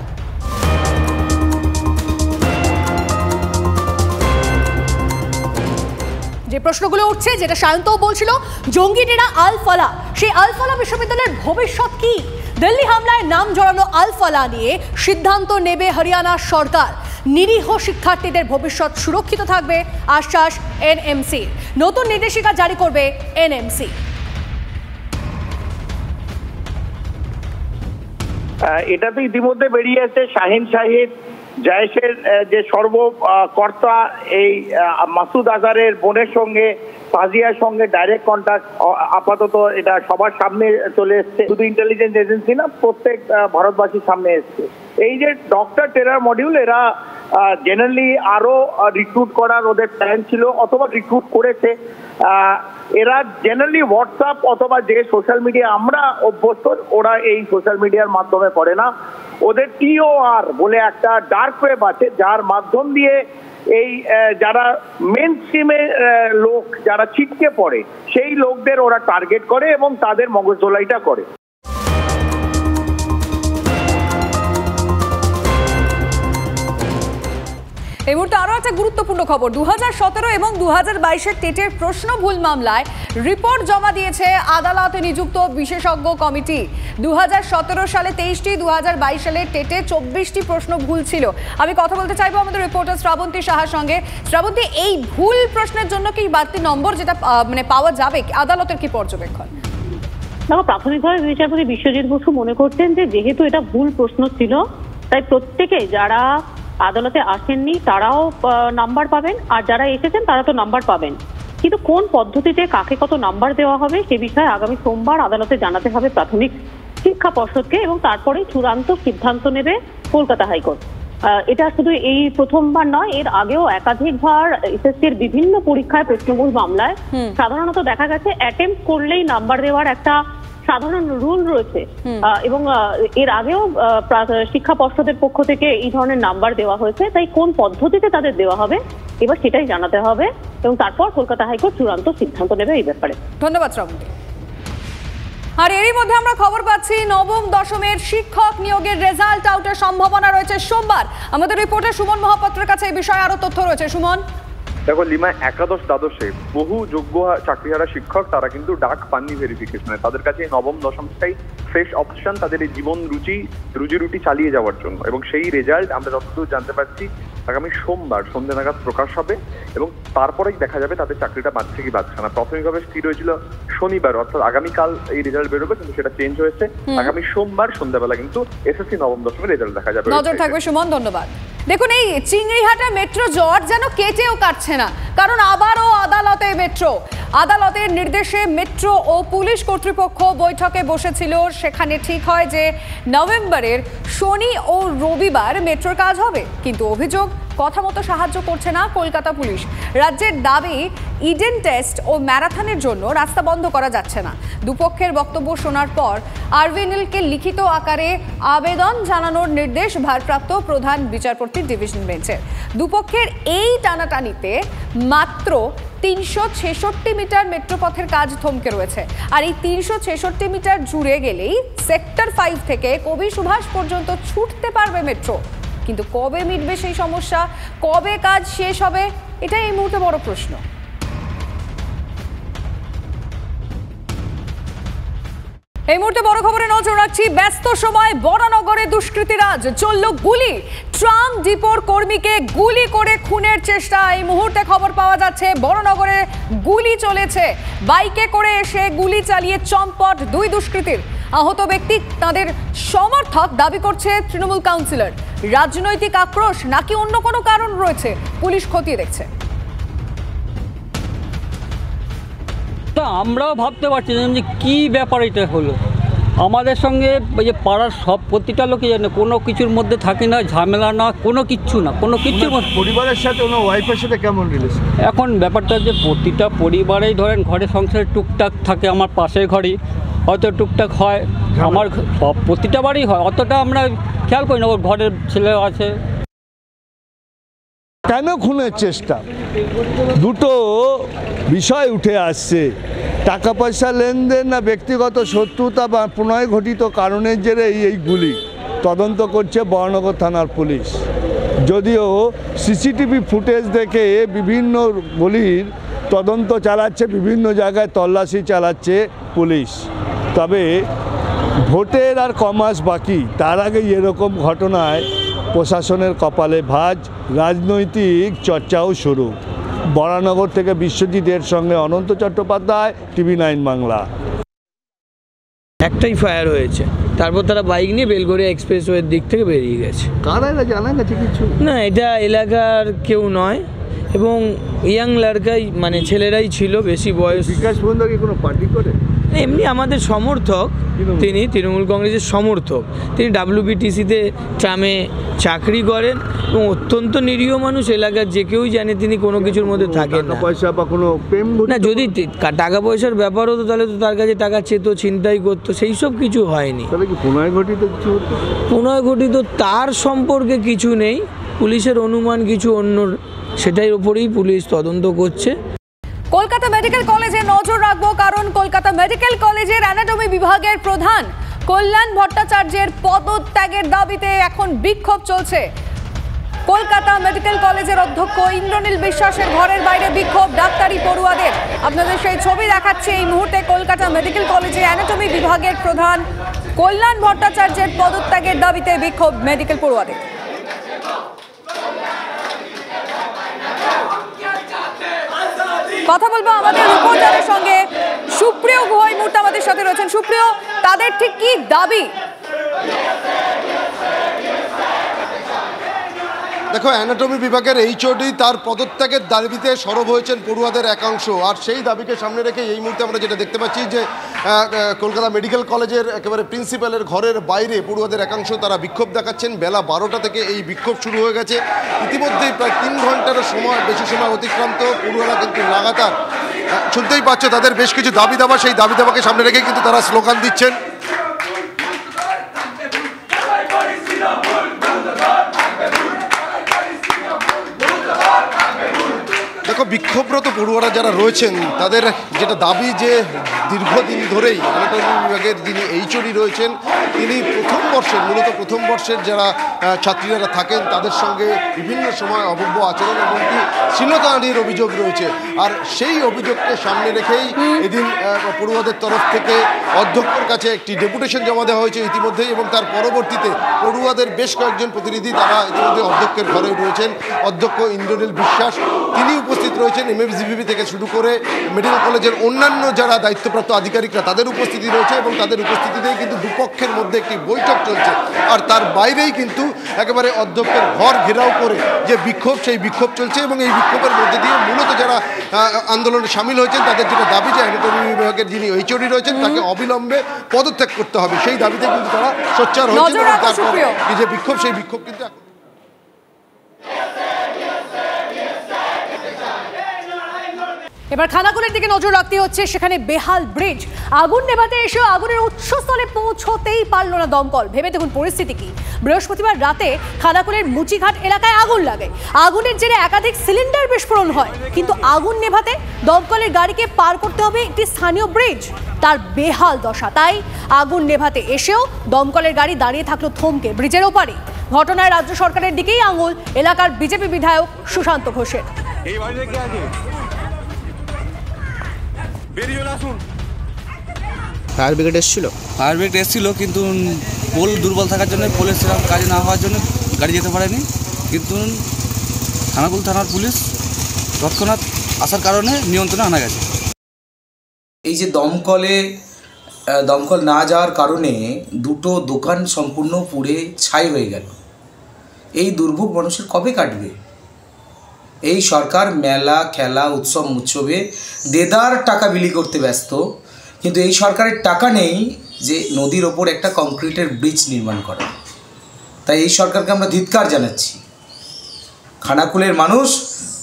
যে প্রশ্নগুলো উঠছে, যেটা সায়ন্তও বলছিল, জঙ্গি ডেরা আল-ফালাহ, সেই আল-ফালাহ বিশ্ববিদ্যালয়ের ভবিষ্যৎ কি? দিল্লি হামলায় নাম জড়ানো আল-ফালাহ নিয়ে সিদ্ধান্ত নেবে হরিয়ানা সরকার। নিরীহ শিক্ষার্থীদের ভবিষ্যৎ সুরক্ষিত থাকবে, আশ্বাস এনএমসি। নতুন নির্দেশিকা জারি করবে এনএমসি। এটা তো ইতিমধ্যে বেরিয়ে এসেছে। শাহিন শাহিদ জয়েশের যে সর্বকর্তা এই মাসুদ আজহারের বোনের সঙ্গে ফাজিয়ার সঙ্গে ডাইরেক্ট কন্ট্যাক্ট আপাতত এটা সবার সামনে চলে এসছে। শুধু ইন্টেলিজেন্স এজেন্সি না, প্রত্যেক ভারতবাসীর সামনে এসছে। এই যে ডক্টর টেরার মডিউল, এরা জেনারেলি আরো রিক্রুট করার ওদের প্ল্যান ছিল অথবা রিক্রুট করেছে। এরা জেনারেলি হোয়াটসঅ্যাপ অথবা যে সোশ্যাল মিডিয়া আমরা অভ্যস্ত, ওরা এই সোশ্যাল মিডিয়ার মাধ্যমে করে না। ওদের টিওআর বলে একটা ডার্ক ওয়েব আছে, যার মাধ্যম দিয়ে এই যারা মেন স্ট্রিমে লোক যারা ছিটকে পড়ে সেই লোকদের ওরা টার্গেট করে এবং তাদের মগজধোলাইটা করে। এই মুহূর্তে আরও একটা গুরুত্বপূর্ণ খবর। 2017 এবং 2022-এর টেটের প্রশ্ন ভুল মামলায় রিপোর্ট জমা দিয়েছে আদালতে নিযুক্ত বিশেষজ্ঞ কমিটি। 2017 সালে 23টি, 2022 সালে টেটে 24টি প্রশ্ন ভুল ছিল। আমি কথা বলতে চাইবো আমাদের রিপোর্টার শ্রাবন্তী সাহার সঙ্গে। শ্রাবন্তী, এই ভুল প্রশ্নের জন্য কি বাড়তি নম্বর যেটা পাওয়া যাবে, আদালতের কি পর্যবেক্ষণ? দেখো, প্রাথমিকভাবে বিচারপতি বিশ্বজিৎ বসু মনে করতেন যে যেহেতু এটা ভুল প্রশ্ন ছিল তাই প্রত্যেকে যারা আদালতে আসেননি তারাও নাম্বার পাবেন, আর যারা এসেছেন তারা তো নাম্বার পাবেন। কিন্তু কোন পদ্ধতিতে কাকে কত নাম্বার দেওয়া হবে সে বিষয়ে আগামী সোমবার আদালতে জানাতে হবে প্রাথমিক শিক্ষা পর্ষদকে এবং তারপরে চূড়ান্ত সিদ্ধান্ত নেবে কলকাতা হাইকোর্ট। এটা শুধু এই প্রথমবার নয়, এর আগেও একাধিকবার এসএসসির বিভিন্ন পরীক্ষায় প্রশ্নভুল মামলায় সাধারণত দেখা গেছে অ্যাটেম্প করলেই নাম্বার দেওয়ার একটা সাধারণ রুল রয়েছে এবং এর আগেও শিক্ষা পর্ষদের পক্ষ থেকে এই ধরনের নাম্বার দেওয়া হয়েছে। তাই কোন পদ্ধতিতে তাদের দেওয়া হবে এবার সেটাই জানাতে হবে এবং তারপর কলকাতা হাইকোর্ট চূড়ান্ত সিদ্ধান্ত নেবে এই ব্যাপারে। ধন্যবাদ শ্রাবন্তী। আর এরই মধ্যে আমরা খবর পাচ্ছি নবম দশমের শিক্ষক নিয়োগের রেজাল্ট আউটের সম্ভাবনা রয়েছে সোমবার। আমাদের রিপোর্টার সুমন মহাপাত্রের কাছে এই বিষয়ে আরো তথ্য রয়েছে। সুমন, দেখো লিমা, একাদশ দ্বাদশে বহু যোগ্য চাকরিহারা শিক্ষক তারা কিন্তু ডাক পাননি ভেরিফিকেশনে। তাদের কাছে নবম দশমটাই ফ্রেশ অপশন তাদের এই জীবন রুজি রুটি চালিয়ে যাওয়ার জন্য, এবং সেই রেজাল্ট আমরা যতদূর জানতে পারছি আগামী সোমবার সন্ধ্যে নাগাদ প্রকাশ হবে এবং তারপরেই দেখা যাবে তাদের চাকরিটা বাঁচছে কি বাঁচছে না। প্রাথমিকভাবে স্থির হয়েছিল শনিবার, অর্থাৎ আগামীকাল এই রেজাল্ট বেরোবে, কিন্তু সেটা চেঞ্জ হয়েছে। আগামী সোমবার সন্ধ্যাবেলা কিন্তু এসএসসি নবম দশমের রেজাল্ট দেখা যাবে। নজর থাকবে সুমন, ধন্যবাদ। দেখুন, এই চিংড়িহাটা মেট্রো জট যেন কেটেও কাটছে না, কারণ আবারও আদালতে মেট্রো। আদালতের নির্দেশে মেট্রো ও পুলিশ কর্তৃপক্ষ বৈঠকে বসেছিল। সেখানে ঠিক হয় যে নভেম্বরের শনি ও রবিবার মেট্রোর কাজ হবে, কিন্তু অভিযোগ কথা মতো সাহায্য করছে না কলকাতা পুলিশ। রাজ্যের দাবি ইডেন টেস্ট ও ম্যারাথনের জন্য রাস্তা বন্ধ করা যাচ্ছে না। দুপক্ষের বক্তব্য শোনার পর আরভিএনএলকে লিখিত আকারে আবেদন জানানোর নির্দেশ ভারপ্রাপ্ত প্রধান বিচারপতির ডিভিশন বেঞ্চের। দুপক্ষের এই টানাটানিতে মাত্র 366 মিটার মেট্রোপথের কাজ থমকে রয়েছে। আর এই 366 মিটার জুড়ে গেলেই সেক্টর 5 থেকে কবি সুভাষ পর্যন্ত ছুটতে পারবে মেট্রো। কিন্তু কবে মিটবে সেই সমস্যা, কবে কাজ শেষ হবে, এটাই এই মুহূর্তে বড় প্রশ্ন। এই মুহূর্তে বড় খবরে নজর রাখছি। ব্যস্ত সময় বরানগরে দুষ্কৃতীরাজ, চলল গুলি। ট্রাম ডিপোর কর্মীকে গুলি করে খুনের চেষ্টা। এই মুহূর্তে খবর পাওয়া যাচ্ছে বরানগরে গুলি চলেছে। বাইকে করে এসে গুলি চালিয়ে চম্পট 2 দুষ্কৃতীর। আহত ব্যক্তি তাদের সমর্থক দাবি করছে তৃণমূল কাউন্সিলর। রাজনৈতিক আক্রোশ নাকি অন্য কোনো কারণ রয়েছে, পুলিশ খতিয়ে দেখছে। আমরাও ভাবতে পারছি না যে কী ব্যাপার এটা হলো। আমাদের সঙ্গে যে পাড়ার সব প্রতিটা লোকই জানে কোনো কিছুর মধ্যে থাকি না, ঝামেলা না, কোনো কিচ্ছু না, কোনো কিছুর মধ্যে। পরিবারের সাথে ওনার ওয়াইফের সাথে কেমন রিলেশন? এখন ব্যাপারটা যে প্রতিটা পরিবারেই ধরেন ঘরে সংসারে টুকটাক থাকে, আমার পাশের ঘরেই হয়তো টুকটাক হয়, আমার সব প্রতিটা বাড়ি হয়, অতটা আমরা খেয়াল করি না। ওর ঘরের ছেলে আছে। কেন খুনের চেষ্টা? দুটো বিষয় উঠে আসছে, টাকা পয়সা লেনদেন না ব্যক্তিগত শত্রুতা বা প্রণয় ঘটিত কারণের জেরে এই গুলি। তদন্ত করছে বরানগর থানার পুলিশ। যদিও সিসিটিভি ফুটেজ দেখে বিভিন্ন গুলির তদন্ত চালাচ্ছে, বিভিন্ন জায়গায় তল্লাশি চালাচ্ছে পুলিশ। তবে ভোটের আর কমাস বাকি, তার আগে এরকম ঘটনায় প্রশাসনের কপালে ভাঁজ, রাজনৈতিক চর্চাও শুরু। বরানগর থেকে বিশ্বজিতের সঙ্গে অনন্ত চট্টোপাধ্যায়, TV9 বাংলা। একটাই ফায়ার হয়েছে, তারপর তারা বাইক নিয়ে বেলগড়িয়া এক্সপ্রেসওয়ের দিক থেকে বেরিয়ে গেছে। কারা এরা জানা গেছে কিছু? না, এটা এলাকার কেউ নয় এবং ইয়াং লড়কাই মানে ছেলেরাই ছিল, বেশি বয়স। বিকাশ বন্ধু কি কোনো পার্টি করে? এমনি আমাদের সমর্থক, তিনি তৃণমূল কংগ্রেসের সমর্থক। তিনি WBTCতে ট্রামে চাকরি করেন এবং অত্যন্ত নিরীহ মানুষ। এলাকার যে কেউই জানে তিনি কোনো কিছুর মধ্যে থাকেন না। পয়সা বা কোনো প্রেম না, যদি টাকা পয়সার ব্যাপার হতো তাহলে তো তার কাছে টাকা চেত, ছিনতাই করতো, সেই সব কিছু হয়নি। তাহলে কি প্রণয় ঘটিত কিছু হতো? প্রণয় ঘটিত তার সম্পর্কে কিছু নেই, পুলিশের অনুমান কিছু অন্য, সেটার উপরেই পুলিশ তদন্ত করছে। কলকাতা মেডিকেল কলেজে নজর রাখবো, কারণ কলকাতা মেডিকেল কলেজের অ্যানাটমি বিভাগের প্রধান কল্যাণ ভট্টাচার্যের পদত্যাগের দাবিতে এখন বিক্ষোভ চলছে। কলকাতা মেডিকেল কলেজের অধ্যক্ষ ইন্দ্রনীল বিশ্বাসের ঘরের বাইরে বিক্ষোভ ডাক্তারি পড়ুয়াদের। আপনাদের সেই ছবি দেখাচ্ছে এই মুহূর্তে। কলকাতা মেডিকেল কলেজে অ্যানাটমি বিভাগের প্রধান কল্যাণ ভট্টাচার্যের পদত্যাগের দাবিতে বিক্ষোভ মেডিকেল পড়ুয়াদের। কথা বলবো আমাদের রিপোর্টারের সঙ্গে, সুপ্রিয় গুহ এই মুহূর্তে আমাদের সাথে রয়েছেন। সুপ্রিয়, তাদের ঠিক কি দাবি? দেখো, অ্যানাটমি বিভাগের HOD তার পদত্যাগের দাবিতে সরব হয়েছেন পড়ুয়াদের একাংশ। আর সেই দাবিকে সামনে রেখে এই মুহূর্তে আমরা যেটা দেখতে পাচ্ছি যে কলকাতা মেডিকেল কলেজের একেবারে প্রিন্সিপালের ঘরের বাইরে পড়ুয়াদের একাংশ তারা বিক্ষোভ দেখাচ্ছেন। বেলা 12টা থেকে এই বিক্ষোভ শুরু হয়ে গেছে। ইতিমধ্যেই প্রায় 3 ঘন্টারও বেশি সময় অতিক্রান্ত। পড়ুয়ারা কিন্তু লাগাতার শুনতেই পাচ্ছ তাদের বেশ কিছু দাবি দাবা, সেই দাবি দাবাকে সামনে রেখে কিন্তু তারা স্লোগান দিচ্ছেন। দেখো, বিক্ষোভরত পড়ুয়ারা যারা রয়েছেন তাদের যেটা দাবি যে দীর্ঘদিন ধরেই অ্যানাটমি বিভাগের যিনি HOD রয়েছেন তিনি মূলত প্রথম বর্ষের যারা ছাত্রীরা থাকেন তাদের সঙ্গে বিভিন্ন সময় অভব্য আচরণ এমনকি শ্লীলতাহানির অভিযোগ রয়েছে। আর সেই অভিযোগকে সামনে রেখেই এদিন পড়ুয়াদের তরফ থেকে অধ্যক্ষের কাছে একটি ডেপুটেশন জমা দেওয়া হয়েছে ইতিমধ্যেই, এবং তার পরবর্তীতে পড়ুয়াদের বেশ কয়েকজন প্রতিনিধি তারা ইতিমধ্যে অধ্যক্ষের ঘরে রয়েছেন। অধ্যক্ষ ইন্দ্রনীল বিশ্বাস তিনি উপস্থিত রয়েছেন, MFGBB থেকে শুরু করে মেডিকেল কলেজের অন্যান্য যারা দায়িত্বপ্রাপ্ত আধিকারিকরা তাদের উপস্থিতি রয়েছে, এবং তাদের উপস্থিতিতেই কিন্তু দুপক্ষের মধ্যে একটি বৈঠক চলছে। আর তার বাইরেই কিন্তু একেবারে অধ্যক্ষের ঘর ঘেরাও করে যে বিক্ষোভ, সেই বিক্ষোভ চলছে। এবং এই বিক্ষোভের মধ্যে দিয়ে মূলত যারা আন্দোলনে সামিল হয়েছেন তাদের যেটা দাবি যে অ্যানাটমি বিভাগের যিনি HOD রয়েছেন তাকে অবিলম্বে পদত্যাগ করতে হবে, সেই দাবিতে কিন্তু তারা সোচ্চার হয়েছেন। এবং তারপর এই যে বিক্ষোভ, সেই বিক্ষোভ কিন্তু এবার খানাকুলের দিকে নজর রাখতে হচ্ছে, সেখানে বেহাল ব্রিজ। আগুন নেভাতে এসেও আগুনের উৎসস্থলে পৌঁছতেই পারল না দমকল। ভেবে দেখুন পরিস্থিতি কি। বৃহস্পতিবার রাতে খানাকুলের মুচিঘাট এলাকায় আগুন লাগে। আগুনের জেরে একাধিক সিলিন্ডার বিস্ফোরণ হয়, কিন্তু আগুন নেভাতে দমকলের গাড়িকে পার করতে হবে একটি স্থানীয় ব্রিজ। তার বেহাল দশা। তাই আগুন নেভাতে এসেও দমকলের গাড়ি দাঁড়িয়ে থাকলো থমকে ব্রিজের ওপারে। ঘটনায় রাজ্য সরকারের দিকেই আঙুল এলাকার বিজেপি বিধায়ক সুশান্ত ঘোষের। ফায়ার ব্রিগেড এসেছিল কিন্তু পোল দুর্বল থাকার জন্য, পোলের সেরকম কাজ না হওয়ার জন্য গাড়ি যেতে পারেনি। কিন্তু খানাকুল থানার পুলিশ তৎক্ষণাৎ আসার কারণে নিয়ন্ত্রণে আনা গেছে। এই যে দমকল না যাওয়ার কারণে দুটো দোকান সম্পূর্ণ পুড়ে ছাই হয়ে গেল। এই দুর্ভোগ মানুষের কবে কাটবে? এই সরকার মেলা, খেলা, উৎসবে দেদার টাকা বিলি করতে ব্যস্ত, কিন্তু এই সরকারের টাকা নেই যে নদীর ওপর একটা কংক্রিটের ব্রিজ নির্মাণ করা। তাই এই সরকারকে আমরা ধিক্কার জানাচ্ছি। খানাকুলের মানুষ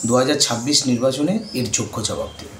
2026 নির্বাচনে এর যোগ্য জবাব দেবে।